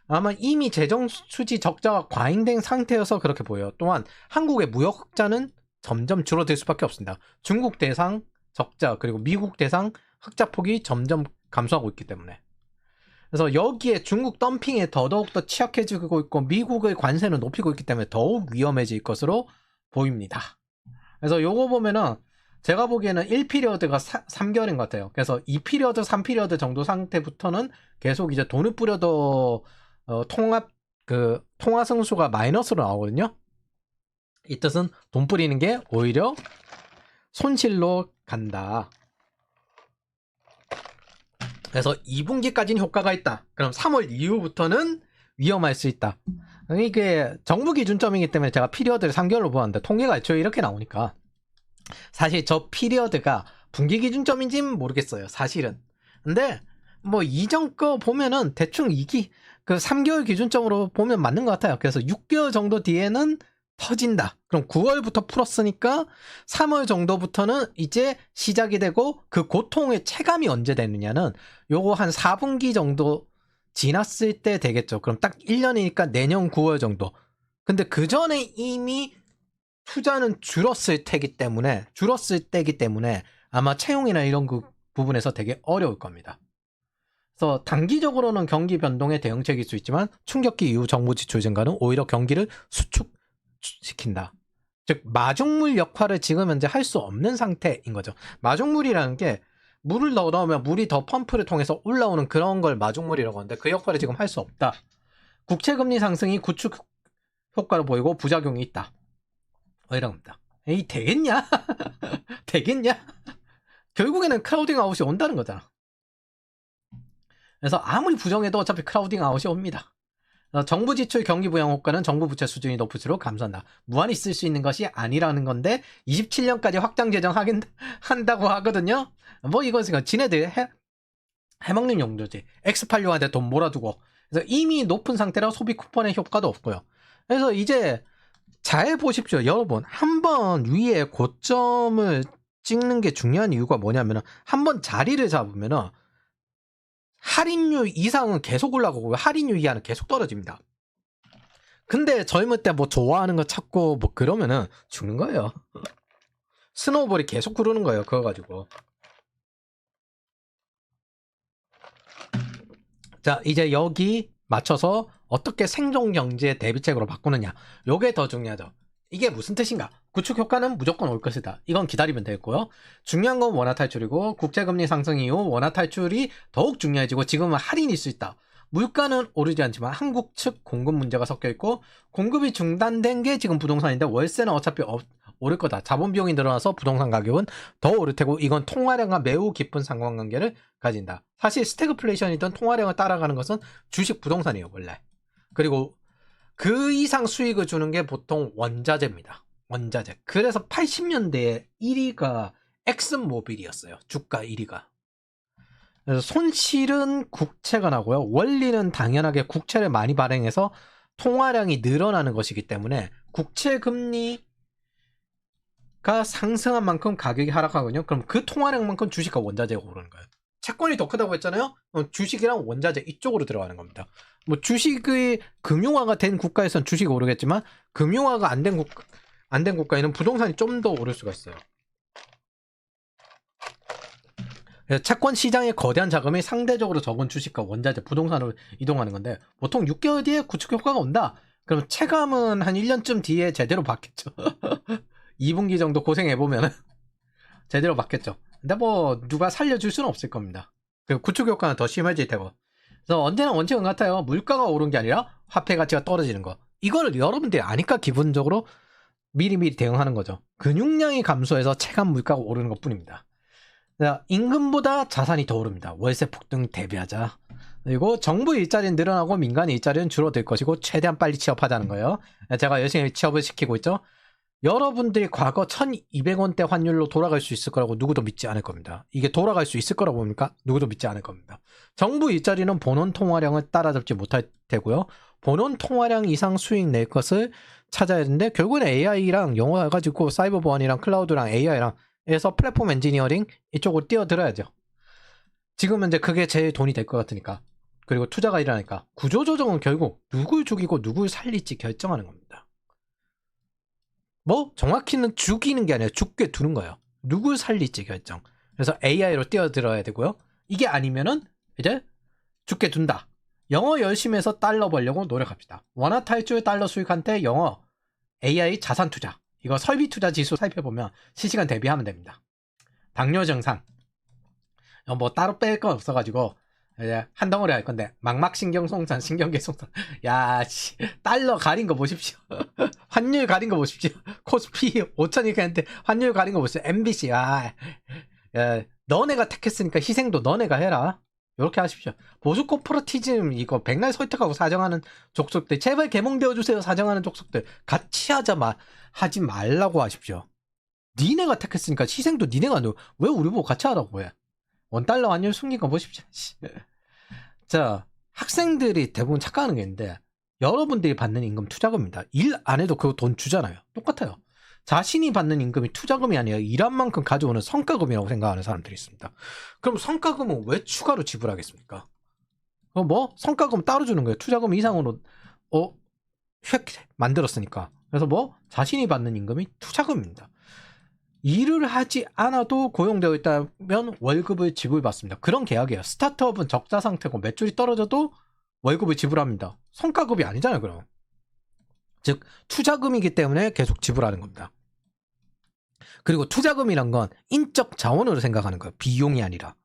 아마 이미 재정 수지 적자가 과잉된 상태여서 그렇게 보여요. 또한 한국의 무역 흑자는 점점 줄어들 수밖에 없습니다. 중국 대상 적자 그리고 미국 대상 흑자 폭이 점점 감소하고 있기 때문에. 그래서 여기에 중국 덤핑에 더더욱더 취약해지고 있고 미국의 관세는 높이고 있기 때문에 더욱 위험해질 것으로 보입니다. 그래서 요거 보면은 제가 보기에는 1피리어드가 3개월인 것 같아요. 그래서 2피리어드, 3피리어드 정도 상태부터는 계속 이제 돈을 뿌려도 통화 승수가 마이너스로 나오거든요. 이 뜻은 돈 뿌리는 게 오히려 손실로 간다. 그래서 2분기까지는 효과가 있다. 그럼 3월 이후부터는 위험할 수 있다. 이게 정부 기준점이기 때문에 제가 피리어드를 3개월로 보았는데 통계가 애초에 이렇게 나오니까 사실 저 피리어드가 분기 기준점인지는 모르겠어요, 사실은. 근데 뭐 이전 거 보면은 대충 그 3개월 기준점으로 보면 맞는 것 같아요. 그래서 6개월 정도 뒤에는 터진다. 그럼 9월부터 풀었으니까 3월 정도부터는 이제 시작이 되고, 그 고통의 체감이 언제 되느냐는 요거 한 4분기 정도 지났을 때 되겠죠. 그럼 딱 1년이니까 내년 9월 정도. 근데 그 전에 이미 투자는 줄었을 때기 때문에 아마 채용이나 이런 그 부분에서 되게 어려울 겁니다. 그래서 단기적으로는 경기 변동에 대응책일 수 있지만 충격기 이후 정부 지출 증가는 오히려 경기를 수축시킨다. 즉 마중물 역할을 지금 현재 할 수 없는 상태인 거죠. 마중물이라는 게 물을 넣으면 물이 더 펌프를 통해서 올라오는 그런 걸 마중물이라고 하는데, 그 역할을 지금 할 수 없다. 국채금리 상승이 구축 효과를 보이고 부작용이 있다. 이런 겁니다. 에이, 되겠냐? 되겠냐? 결국에는 크라우딩 아웃이 온다는 거잖아. 그래서 아무리 부정해도 어차피 크라우딩 아웃이 옵니다. 정부 지출 경기 부양 효과는 정부 부채 수준이 높을수록 감소한다. 무한히 쓸 수 있는 것이 아니라는 건데 27년까지 확장 재정하긴 한다고 하거든요. 뭐 이것은 지네들 해먹는 용도지. 엑스팔료한테 돈 몰아주고. 그래서 이미 높은 상태라 소비 쿠폰의 효과도 없고요. 그래서 이제 잘 보십시오. 여러분, 한번 위에 고점을 찍는 게 중요한 이유가 뭐냐면은, 한번 자리를 잡으면은 할인율 이상은 계속 올라가고 할인율 이하는 계속 떨어집니다. 근데 젊을 때 뭐 좋아하는 거 찾고 뭐 그러면은 죽는 거예요. 스노우볼이 계속 구르는 거예요. 그거 가지고. 자, 이제 여기 맞춰서 어떻게 생존 경제 대비책으로 바꾸느냐. 요게 더 중요하죠. 이게 무슨 뜻인가? 구축 효과는 무조건 올 것이다. 이건 기다리면 되겠고요. 중요한 건 원화 탈출이고, 국제금리 상승 이후 원화 탈출이 더욱 중요해지고 지금은 할인일 수 있다. 물가는 오르지 않지만 한국 측 공급 문제가 섞여 있고, 공급이 중단된 게 지금 부동산인데 월세는 어차피 오를 거다. 자본 비용이 늘어나서 부동산 가격은 더 오를 테고, 이건 통화량과 매우 깊은 상관관계를 가진다. 사실 스태그플레이션이든 통화량을 따라가는 것은 주식 부동산이에요, 원래. 그리고 그 이상 수익을 주는 게 보통 원자재입니다. 원자재. 그래서 80년대에 1위가 엑슨모빌이었어요. 주가 1위가. 그래서 손실은 국채가 나고요. 원리는 당연하게 국채를 많이 발행해서 통화량이 늘어나는 것이기 때문에 국채 금리가 상승한 만큼 가격이 하락하거든요. 그럼 그 통화량만큼 주식과 원자재가 오르는 거예요. 채권이 더 크다고 했잖아요. 주식이랑 원자재 이쪽으로 들어가는 겁니다. 뭐 주식의 금융화가 된 국가에선 주식이 오르겠지만, 금융화가 안 된 국가에는 부동산이 좀 더 오를 수가 있어요. 채권 시장의 거대한 자금이 상대적으로 적은 주식과 원자재, 부동산으로 이동하는 건데, 보통 6개월 뒤에 구축 효과가 온다. 그럼 체감은 한 1년쯤 뒤에 제대로 받겠죠. 2분기 정도 고생해보면 제대로 받겠죠. 근데 뭐 누가 살려줄 수는 없을 겁니다. 그리고 구축 효과는 더 심해질 테고. 그래서 언제나 원칙은 같아요. 물가가 오른 게 아니라 화폐 가치가 떨어지는 거. 이거를 여러분들이 아니까 기본적으로 미리미리 대응하는 거죠. 근육량이 감소해서 체감 물가가 오르는 것 뿐입니다. 임금보다 자산이 더 오릅니다. 월세 폭등 대비하자. 그리고 정부 일자리는 늘어나고 민간 일자리는 줄어들 것이고 최대한 빨리 취업하자는 거예요. 제가 열심히 취업을 시키고 있죠. 여러분들이 과거 1200원대 환율로 돌아갈 수 있을 거라고 누구도 믿지 않을 겁니다. 이게 돌아갈 수 있을 거라고 봅니까? 누구도 믿지 않을 겁니다. 정부 일자리는 본원 통화량을 따라잡지 못할 테고요. 본원 통화량 이상 수익 낼 것을 찾아야 되는데, 결국은 AI랑 영어 해가지고 사이버 보안이랑 클라우드랑 AI랑 해서 플랫폼 엔지니어링 이쪽으로 뛰어들어야죠. 지금 현재 그게 제일 돈이 될 것 같으니까. 그리고 투자가 일어나니까. 구조조정은 결국 누굴 죽이고 누굴 살릴지 결정하는 겁니다. 뭐 정확히는 죽이는 게 아니라 죽게 두는 거예요. 누굴 살릴지 결정. 그래서 AI로 뛰어들어야 되고요. 이게 아니면은 이제 죽게 둔다. 영어 열심히 해서 달러 벌려고 노력합시다. 원화 탈출 달러 수익한테 영어, AI 자산 투자. 이거 설비 투자 지수 살펴보면 실시간 대비하면 됩니다. 당뇨 증상. 뭐 따로 뺄 건 없어가지고 이제 한 덩어리 할 건데, 망막신경송산, 신경계송산. 야, 달러 가린 거 보십시오. 환율 가린 거 보십시오. 코스피 5천이 했는데 환율 가린 거 보십시오. MBC. 야, 너네가 택했으니까 희생도 너네가 해라. 이렇게 하십시오. 보수 코퍼러티즘 이거 백날 설득하고 사정하는 족속들, 제발 개몽되어 주세요. 사정하는 족속들 같이 하지 말라고 하십시오. 니네가 택했으니까 희생도 니네가 너 왜 우리 보고 같이 하라고 해. $1 환율 숨긴 거 보십시오. 자, 학생들이 대부분 착각하는 게 있는데 여러분들이 받는 임금 투자금입니다. 일 안 해도 그거 돈 주잖아요. 똑같아요. 자신이 받는 임금이 투자금이 아니라 일한 만큼 가져오는 성과금이라고 생각하는 사람들이 있습니다. 그럼 성과금은 왜 추가로 지불하겠습니까? 뭐 성과금 따로 주는 거예요. 투자금 이상으로 획 만들었으니까. 그래서 뭐 자신이 받는 임금이 투자금입니다. 일을 하지 않아도 고용되어 있다면 월급을 지불받습니다. 그런 계약이에요. 스타트업은 적자 상태고 매출이 떨어져도 월급을 지불합니다. 성과급이 아니잖아요, 그럼. 즉 투자금이기 때문에 계속 지불하는 겁니다. 그리고 투자금이란 건 인적 자원으로 생각하는 거예요. 비용이 아니라.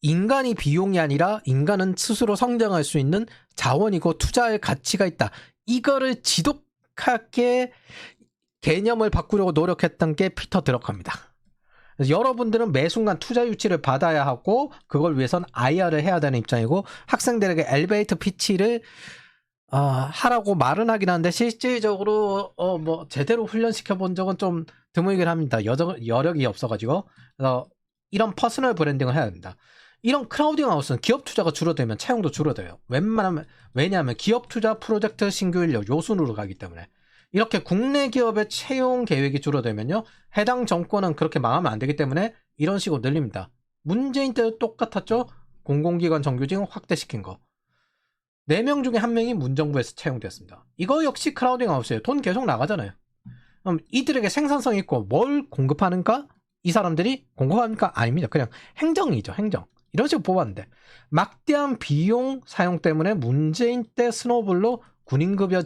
인간이 비용이 아니라 인간은 스스로 성장할 수 있는 자원이고 투자할 가치가 있다. 이거를 지독하게 개념을 바꾸려고 노력했던 게 피터 드러커입니다. 여러분들은 매 순간 투자 유치를 받아야 하고 그걸 위해선 IR을 해야 되는 입장이고 학생들에게 엘리베이터 피치를 하라고 말은 하긴 하는데 실질적으로 뭐 제대로 훈련시켜 본 적은 좀 드물긴 합니다. 여력이 없어가지고. 그래서 이런 퍼스널 브랜딩을 해야 됩니다. 이런 크라우딩 하우스는 기업 투자가 줄어들면 채용도 줄어들어요. 왜냐하면 기업 투자 프로젝트 신규 인력 요순으로 가기 때문에. 이렇게 국내 기업의 채용 계획이 줄어들면요. 해당 정권은 그렇게 망하면 안 되기 때문에 이런 식으로 늘립니다. 문재인 때도 똑같았죠. 공공기관 정규직을 확대시킨 거. 4명 중에 1명이 문정부에서 채용됐습니다. 이거 역시 크라우딩 하우스예요. 돈 계속 나가잖아요. 그럼 이들에게 생산성 있고 뭘 공급하는가? 이 사람들이 공급합니까? 아닙니다. 그냥 행정이죠. 행정. 이런 식으로 뽑았는데 막대한 비용 사용 때문에 문재인 때 스노우볼로 군인급여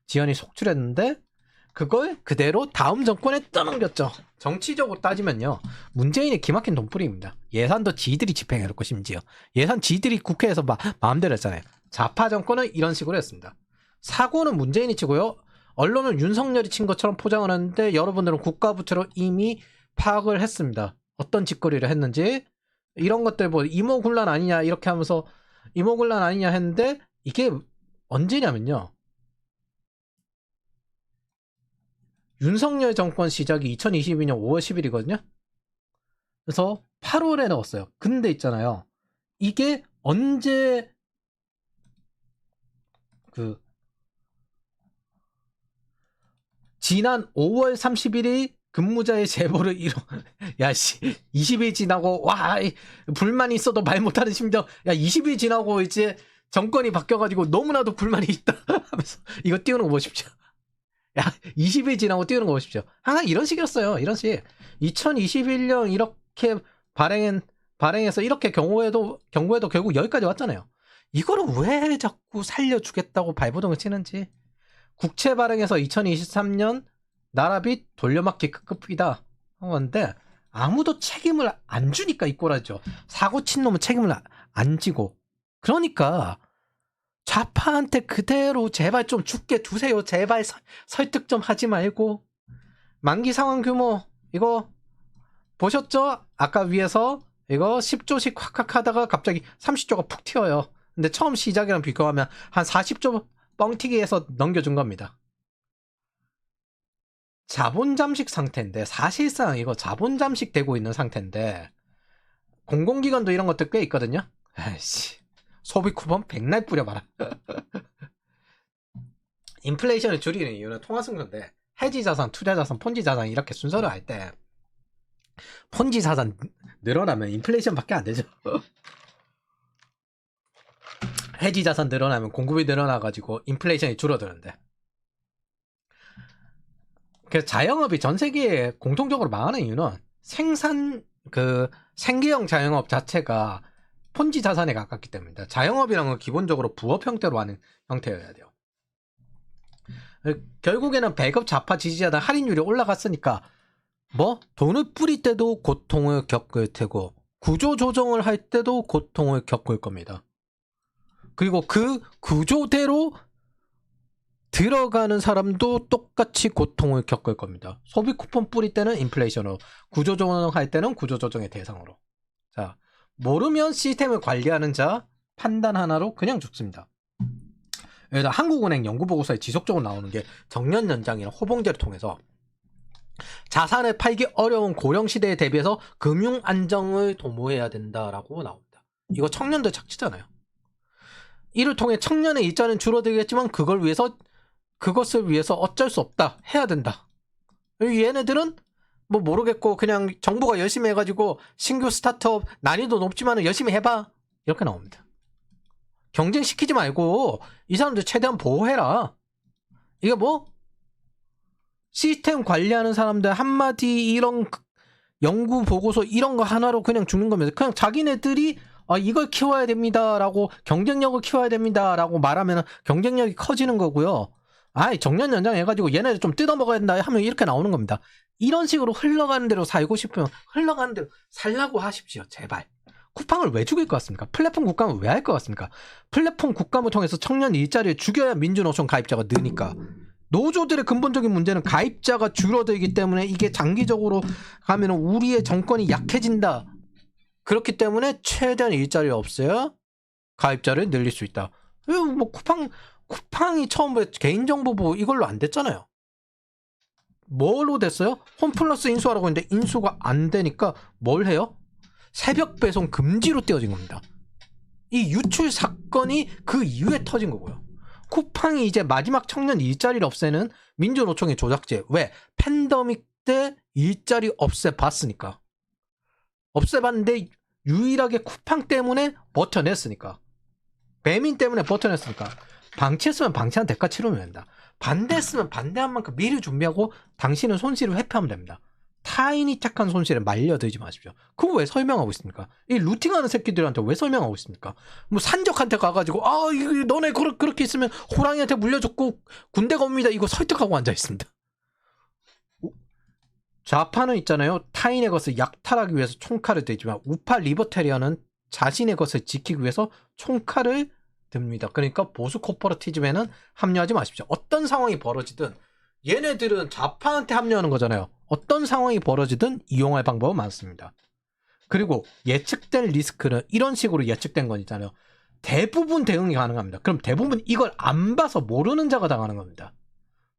지연이 속출했는데 그걸 그대로 다음 정권에 떠넘겼죠. 정치적으로 따지면요. 문재인이 기막힌 돈풀이입니다. 예산도 지들이 집행해놓고 심지어. 예산 지들이 국회에서 마음대로 했잖아요. 좌파 정권은 이런 식으로 했습니다. 사고는 문재인이 치고요. 언론은 윤석열이 친 것처럼 포장을 했는데 여러분들은 국가부처로 이미 파악을 했습니다. 어떤 짓거리를 했는지. 이런 것들 뭐 이모군란 아니냐 이렇게 하면서 이모군란 아니냐 했는데 이게 언제냐면요. 윤석열 정권 시작이 2022년 5월 10일이거든요. 그래서 8월에 넣었어요. 근데 있잖아요. 이게 언제 지난 5월 31일 근무자의 제보를 야씨 20일 지나고 와 불만이 있어도 말 못하는 심정. 야 20일 지나고 이제 정권이 바뀌어가지고 너무나도 불만이 있다 하면서 이거 띄우는 거 보십시오. 야 20일 지나고 띄우는 거 보십시오. 항상 이런 식이었어요. 이런 식. 2021년 이렇게 발행해서 이렇게 경고에도 결국 여기까지 왔잖아요. 이거를 왜 자꾸 살려주겠다고 발버둥을 치는지. 국채 발행해서 2023년 나라빚 돌려막기 급급이다 한 건데 아무도 책임을 안 주니까 이 꼴하죠. 사고 친 놈은 책임을 안 지고. 그러니까 좌파한테 그대로 제발 좀 죽게 두세요. 제발 설득 좀 하지 말고. 만기 상환 규모 이거 보셨죠? 아까 위에서 이거 10조씩 확확 하다가 갑자기 30조가 푹 튀어요. 근데 처음 시작이랑 비교하면 한 40조 뻥튀기해서 넘겨준 겁니다. 자본 잠식 상태인데 사실상 이거 자본 잠식 되고 있는 상태인데 공공기관도 이런 것들 꽤 있거든요. 아이씨 소비 쿠폰 백날 뿌려봐라. 인플레이션을 줄이는 이유는 통화순서인데 해지 자산, 투자 자산, 폰지 자산 이렇게 순서를 할 때 폰지 자산 늘어나면 인플레이션밖에 안 되죠. 해지 자산 늘어나면 공급이 늘어나가지고 인플레이션이 줄어드는데. 그래서 자영업이 전 세계에 공통적으로 망하는 이유는 생계형 자영업 자체가 폰지 자산에 가깝기 때문입니다. 자영업이라는 건 기본적으로 부업 형태로 하는 형태여야 돼요. 결국에는 배급 좌파 지지자들 할인율이 올라갔으니까 뭐 돈을 뿌릴 때도 고통을 겪을 테고 구조 조정을 할 때도 고통을 겪을 겁니다. 그리고 그 구조대로 들어가는 사람도 똑같이 고통을 겪을 겁니다. 소비 쿠폰 뿌릴 때는 인플레이션으로, 구조조정할 때는 구조조정의 대상으로. 자, 모르면 시스템을 관리하는 자 판단 하나로 그냥 죽습니다. 여기다 한국은행 연구보고서에 지속적으로 나오는 게 정년 연장이나 호봉제를 통해서 자산을 팔기 어려운 고령 시대에 대비해서 금융 안정을 도모해야 된다라고 나옵니다. 이거 청년들 착취잖아요. 이를 통해 청년의 일자리는 줄어들겠지만 그것을 위해서 어쩔 수 없다. 해야 된다. 얘네들은 뭐 모르겠고 그냥 정부가 열심히 해가지고 신규 스타트업 난이도 높지만 열심히 해봐. 이렇게 나옵니다. 경쟁시키지 말고 이 사람들 최대한 보호해라. 이게 뭐 시스템 관리하는 사람들 한마디 이런 연구 보고서 이런 거 하나로 그냥 죽는 겁니다. 그냥 자기네들이 이걸 키워야 됩니다라고 경쟁력을 키워야 됩니다라고 말하면 경쟁력이 커지는 거고요. 정년 연장해가지고 얘네들 좀 뜯어먹어야 된다 하면 이렇게 나오는 겁니다. 이런 식으로 흘러가는 대로 살고 싶으면 흘러가는 대로 살라고 하십시오. 제발. 쿠팡을 왜 죽일 것 같습니까? 플랫폼 국감을 왜 할 것 같습니까? 플랫폼 국감을 통해서 청년 일자리를 죽여야 민주노총 가입자가 느니까. 노조들의 근본적인 문제는 가입자가 줄어들기 때문에 이게 장기적으로 가면 우리의 정권이 약해진다. 그렇기 때문에 최대한 일자리를 없애야 가입자를 늘릴 수 있다. 뭐 쿠팡이 처음에 개인정보 보호 이걸로 안 됐잖아요. 뭘로 됐어요? 홈플러스 인수하라고 했는데 인수가 안 되니까 뭘 해요? 새벽 배송 금지로 떼어진 겁니다. 이 유출 사건이 그 이후에 터진 거고요. 쿠팡이 이제 마지막 청년 일자리를 없애는 민주노총의 조작제. 왜? 팬데믹 때 일자리 없애봤으니까. 없애봤는데 유일하게 쿠팡 때문에 버텨냈으니까. 배민 때문에 버텨냈으니까. 방치했으면 방치한 대가 치르면 된다. 반대했으면 반대한 만큼 미리 준비하고 당신은 손실을 회피하면 됩니다. 타인이 착한 손실에 말려들지 마십시오. 그거 왜 설명하고 있습니까? 이 루팅하는 새끼들한테 왜 설명하고 있습니까? 뭐 산적한테 가가지고 이거 너네 그렇게 있으면 호랑이한테 물려줬고 군대가 옵니다. 이거 설득하고 앉아있습니다. 좌파는 있잖아요. 타인의 것을 약탈하기 위해서 총칼을 들지만 우파 리버테리언은 자신의 것을 지키기 위해서 총칼을 듭니다. 그러니까 보수 코퍼러티즘에는 합류하지 마십시오. 어떤 상황이 벌어지든 얘네들은 좌파한테 합류하는 거잖아요. 어떤 상황이 벌어지든 이용할 방법은 많습니다. 그리고 예측된 리스크는 이런 식으로 예측된 건 있잖아요. 대부분 대응이 가능합니다. 그럼 대부분 이걸 안 봐서 모르는 자가 당하는 겁니다.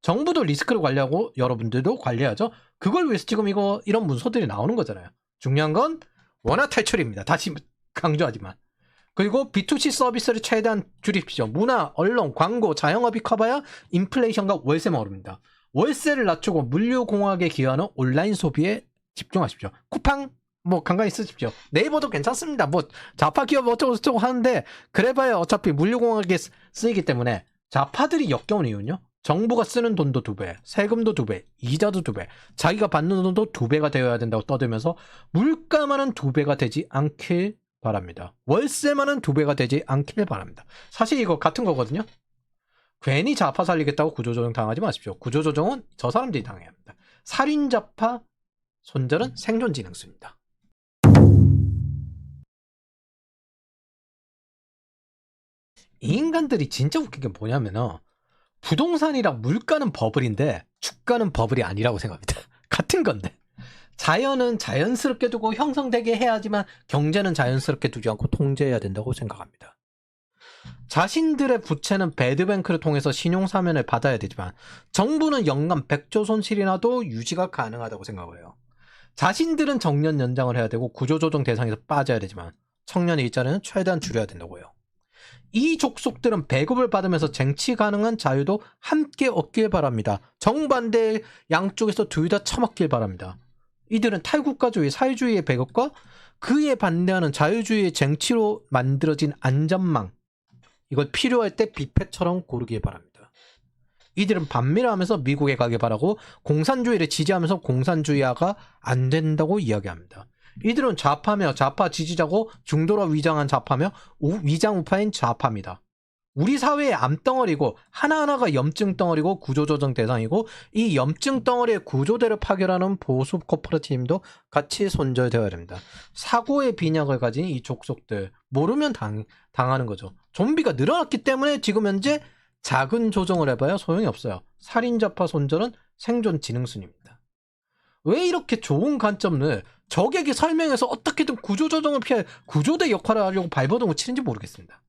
정부도 리스크를 관리하고 여러분들도 관리하죠. 그걸 위해서 지금 이런 문서들이 나오는 거잖아요. 중요한 건 원화 탈출입니다. 다시 강조하지만. 그리고 B2C 서비스를 최대한 줄이십시오. 문화, 언론, 광고, 자영업이 커봐야 인플레이션과 월세만 오릅니다. 월세를 낮추고 물류공학에 기여하는 온라인 소비에 집중하십시오. 쿠팡 뭐 간간히 쓰십시오. 네이버도 괜찮습니다. 뭐 좌파 기업 어쩌고 하는데 그래봐야 어차피 물류공학에 쓰이기 때문에 좌파들이 역겨운 이유는요. 정부가 쓰는 돈도 2배, 세금도 2배, 이자도 2배, 자기가 받는 돈도 2배가 되어야 된다고 떠들면서 물가만은 2배가 되지 않길 바랍니다. 월세만은 2배가 되지 않길 바랍니다. 사실 이거 같은 거거든요. 괜히 좌파 살리겠다고 구조조정 당하지 마십시오. 구조조정은 저 사람들이 당해야 합니다. 살인좌파 손절은 생존지능수입니다. 이 인간들이 진짜 웃긴 게 뭐냐면은 부동산이랑 물가는 버블인데 주가는 버블이 아니라고 생각합니다. 같은 건데. 자연은 자연스럽게 두고 형성되게 해야지만 경제는 자연스럽게 두지 않고 통제해야 된다고 생각합니다. 자신들의 부채는 배드뱅크를 통해서 신용사면을 받아야 되지만 정부는 연간 100조 손실이 나도 유지가 가능하다고 생각을 해요. 자신들은 정년 연장을 해야 되고 구조조정 대상에서 빠져야 되지만 청년 일자리는 최대한 줄여야 된다고 해요. 이 족속들은 배급을 받으면서 쟁취 가능한 자유도 함께 얻길 바랍니다. 정반대 양쪽에서 둘 다 처먹길 바랍니다. 이들은 탈국가주의, 사회주의의 배급과 그에 반대하는 자유주의의 쟁취로 만들어진 안전망, 이걸 필요할 때 뷔페처럼 고르길 바랍니다. 이들은 반미를 미국에 가길 바라고 공산주의를 지지하면서 공산주의화가 안 된다고 이야기합니다. 이들은 좌파며 좌파 지지자고 중도로 위장한 좌파며 위장 우파인 좌파입니다. 우리 사회의 암덩어리고 하나하나가 염증 덩어리고 구조조정 대상이고 이 염증 덩어리의 구조대를 파괴하는 보수 코퍼러티즘도 같이 손절되어야 됩니다. 사고의 빈약을 가진 이 족속들 모르면 당하는 거죠. 좀비가 늘어났기 때문에 지금 현재 작은 조정을 해봐야 소용이 없어요. 살인좌파 손절은 생존 지능순입니다. 왜 이렇게 좋은 관점을 적에게 설명해서 어떻게든 구조조정을 피해 구조대 역할을 하려고 발버둥을 치는지 모르겠습니다.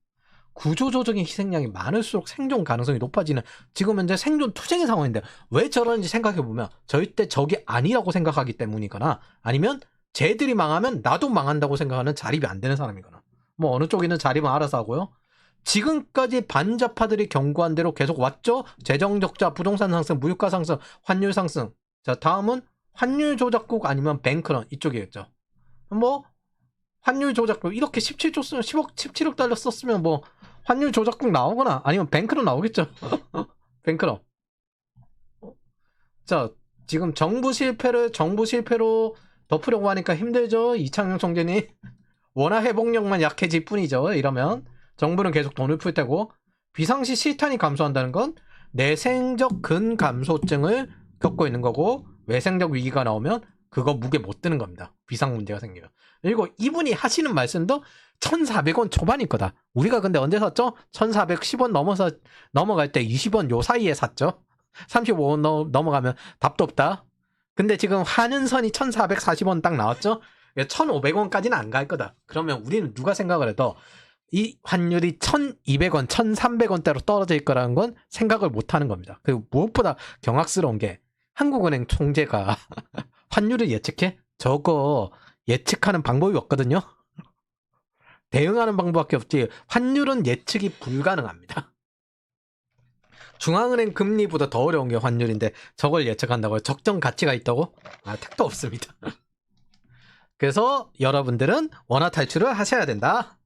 구조조정의 희생양이 많을수록 생존 가능성이 높아지는 지금 현재 생존 투쟁의 상황인데 왜 저러는지 생각해보면 절대 적이 아니라고 생각하기 때문이거나 아니면 쟤들이 망하면 나도 망한다고 생각하는 자립이 안 되는 사람이거나 뭐 어느 쪽이는 자립은 알아서 하고요. 지금까지 반자파들이 경고한 대로 계속 왔죠. 재정 적자, 부동산 상승, 물가 상승, 환율 상승. 자, 다음은 환율 조작국 아니면 뱅크런 이쪽이겠죠. 뭐 환율 조작국 이렇게 17조 쓰면 10억 17억 달러 썼으면 뭐 환율 조작국 나오거나 아니면 뱅크런 나오겠죠. 뱅크런. 자, 지금 정부 실패로 덮으려고 하니까 힘들죠. 이창용 총재님. 원화 회복력만 약해질 뿐이죠. 이러면 정부는 계속 돈을 풀 테고 비상시 실탄이 감소한다는 건 내생적 근감소증을 겪고 있는 거고 외생적 위기가 나오면 그거 무게 못 드는 겁니다. 비상 문제가 생기면. 그리고 이분이 하시는 말씀도 1,400원 초반일 거다. 우리가 근데 언제 샀죠? 1,410원 넘어갈 때 20원 요 사이에 샀죠. 35원 넘어가면 답도 없다. 근데 지금 하는 선이 1,440원 딱 나왔죠? 1,500원까지는 안 갈 거다. 그러면 우리는 누가 생각을 해도 이 환율이 1,200원, 1,300원대로 떨어질 거라는 건 생각을 못 하는 겁니다. 그리고 무엇보다 경악스러운 게 한국은행 총재가 환율을 예측해? 저거 예측하는 방법이 없거든요. 대응하는 방법밖에 없지 환율은 예측이 불가능합니다. 중앙은행 금리보다 더 어려운 게 환율인데 저걸 예측한다고요? 적정 가치가 있다고? 아, 택도 없습니다. 그래서 여러분들은 원화 탈출을 하셔야 된다.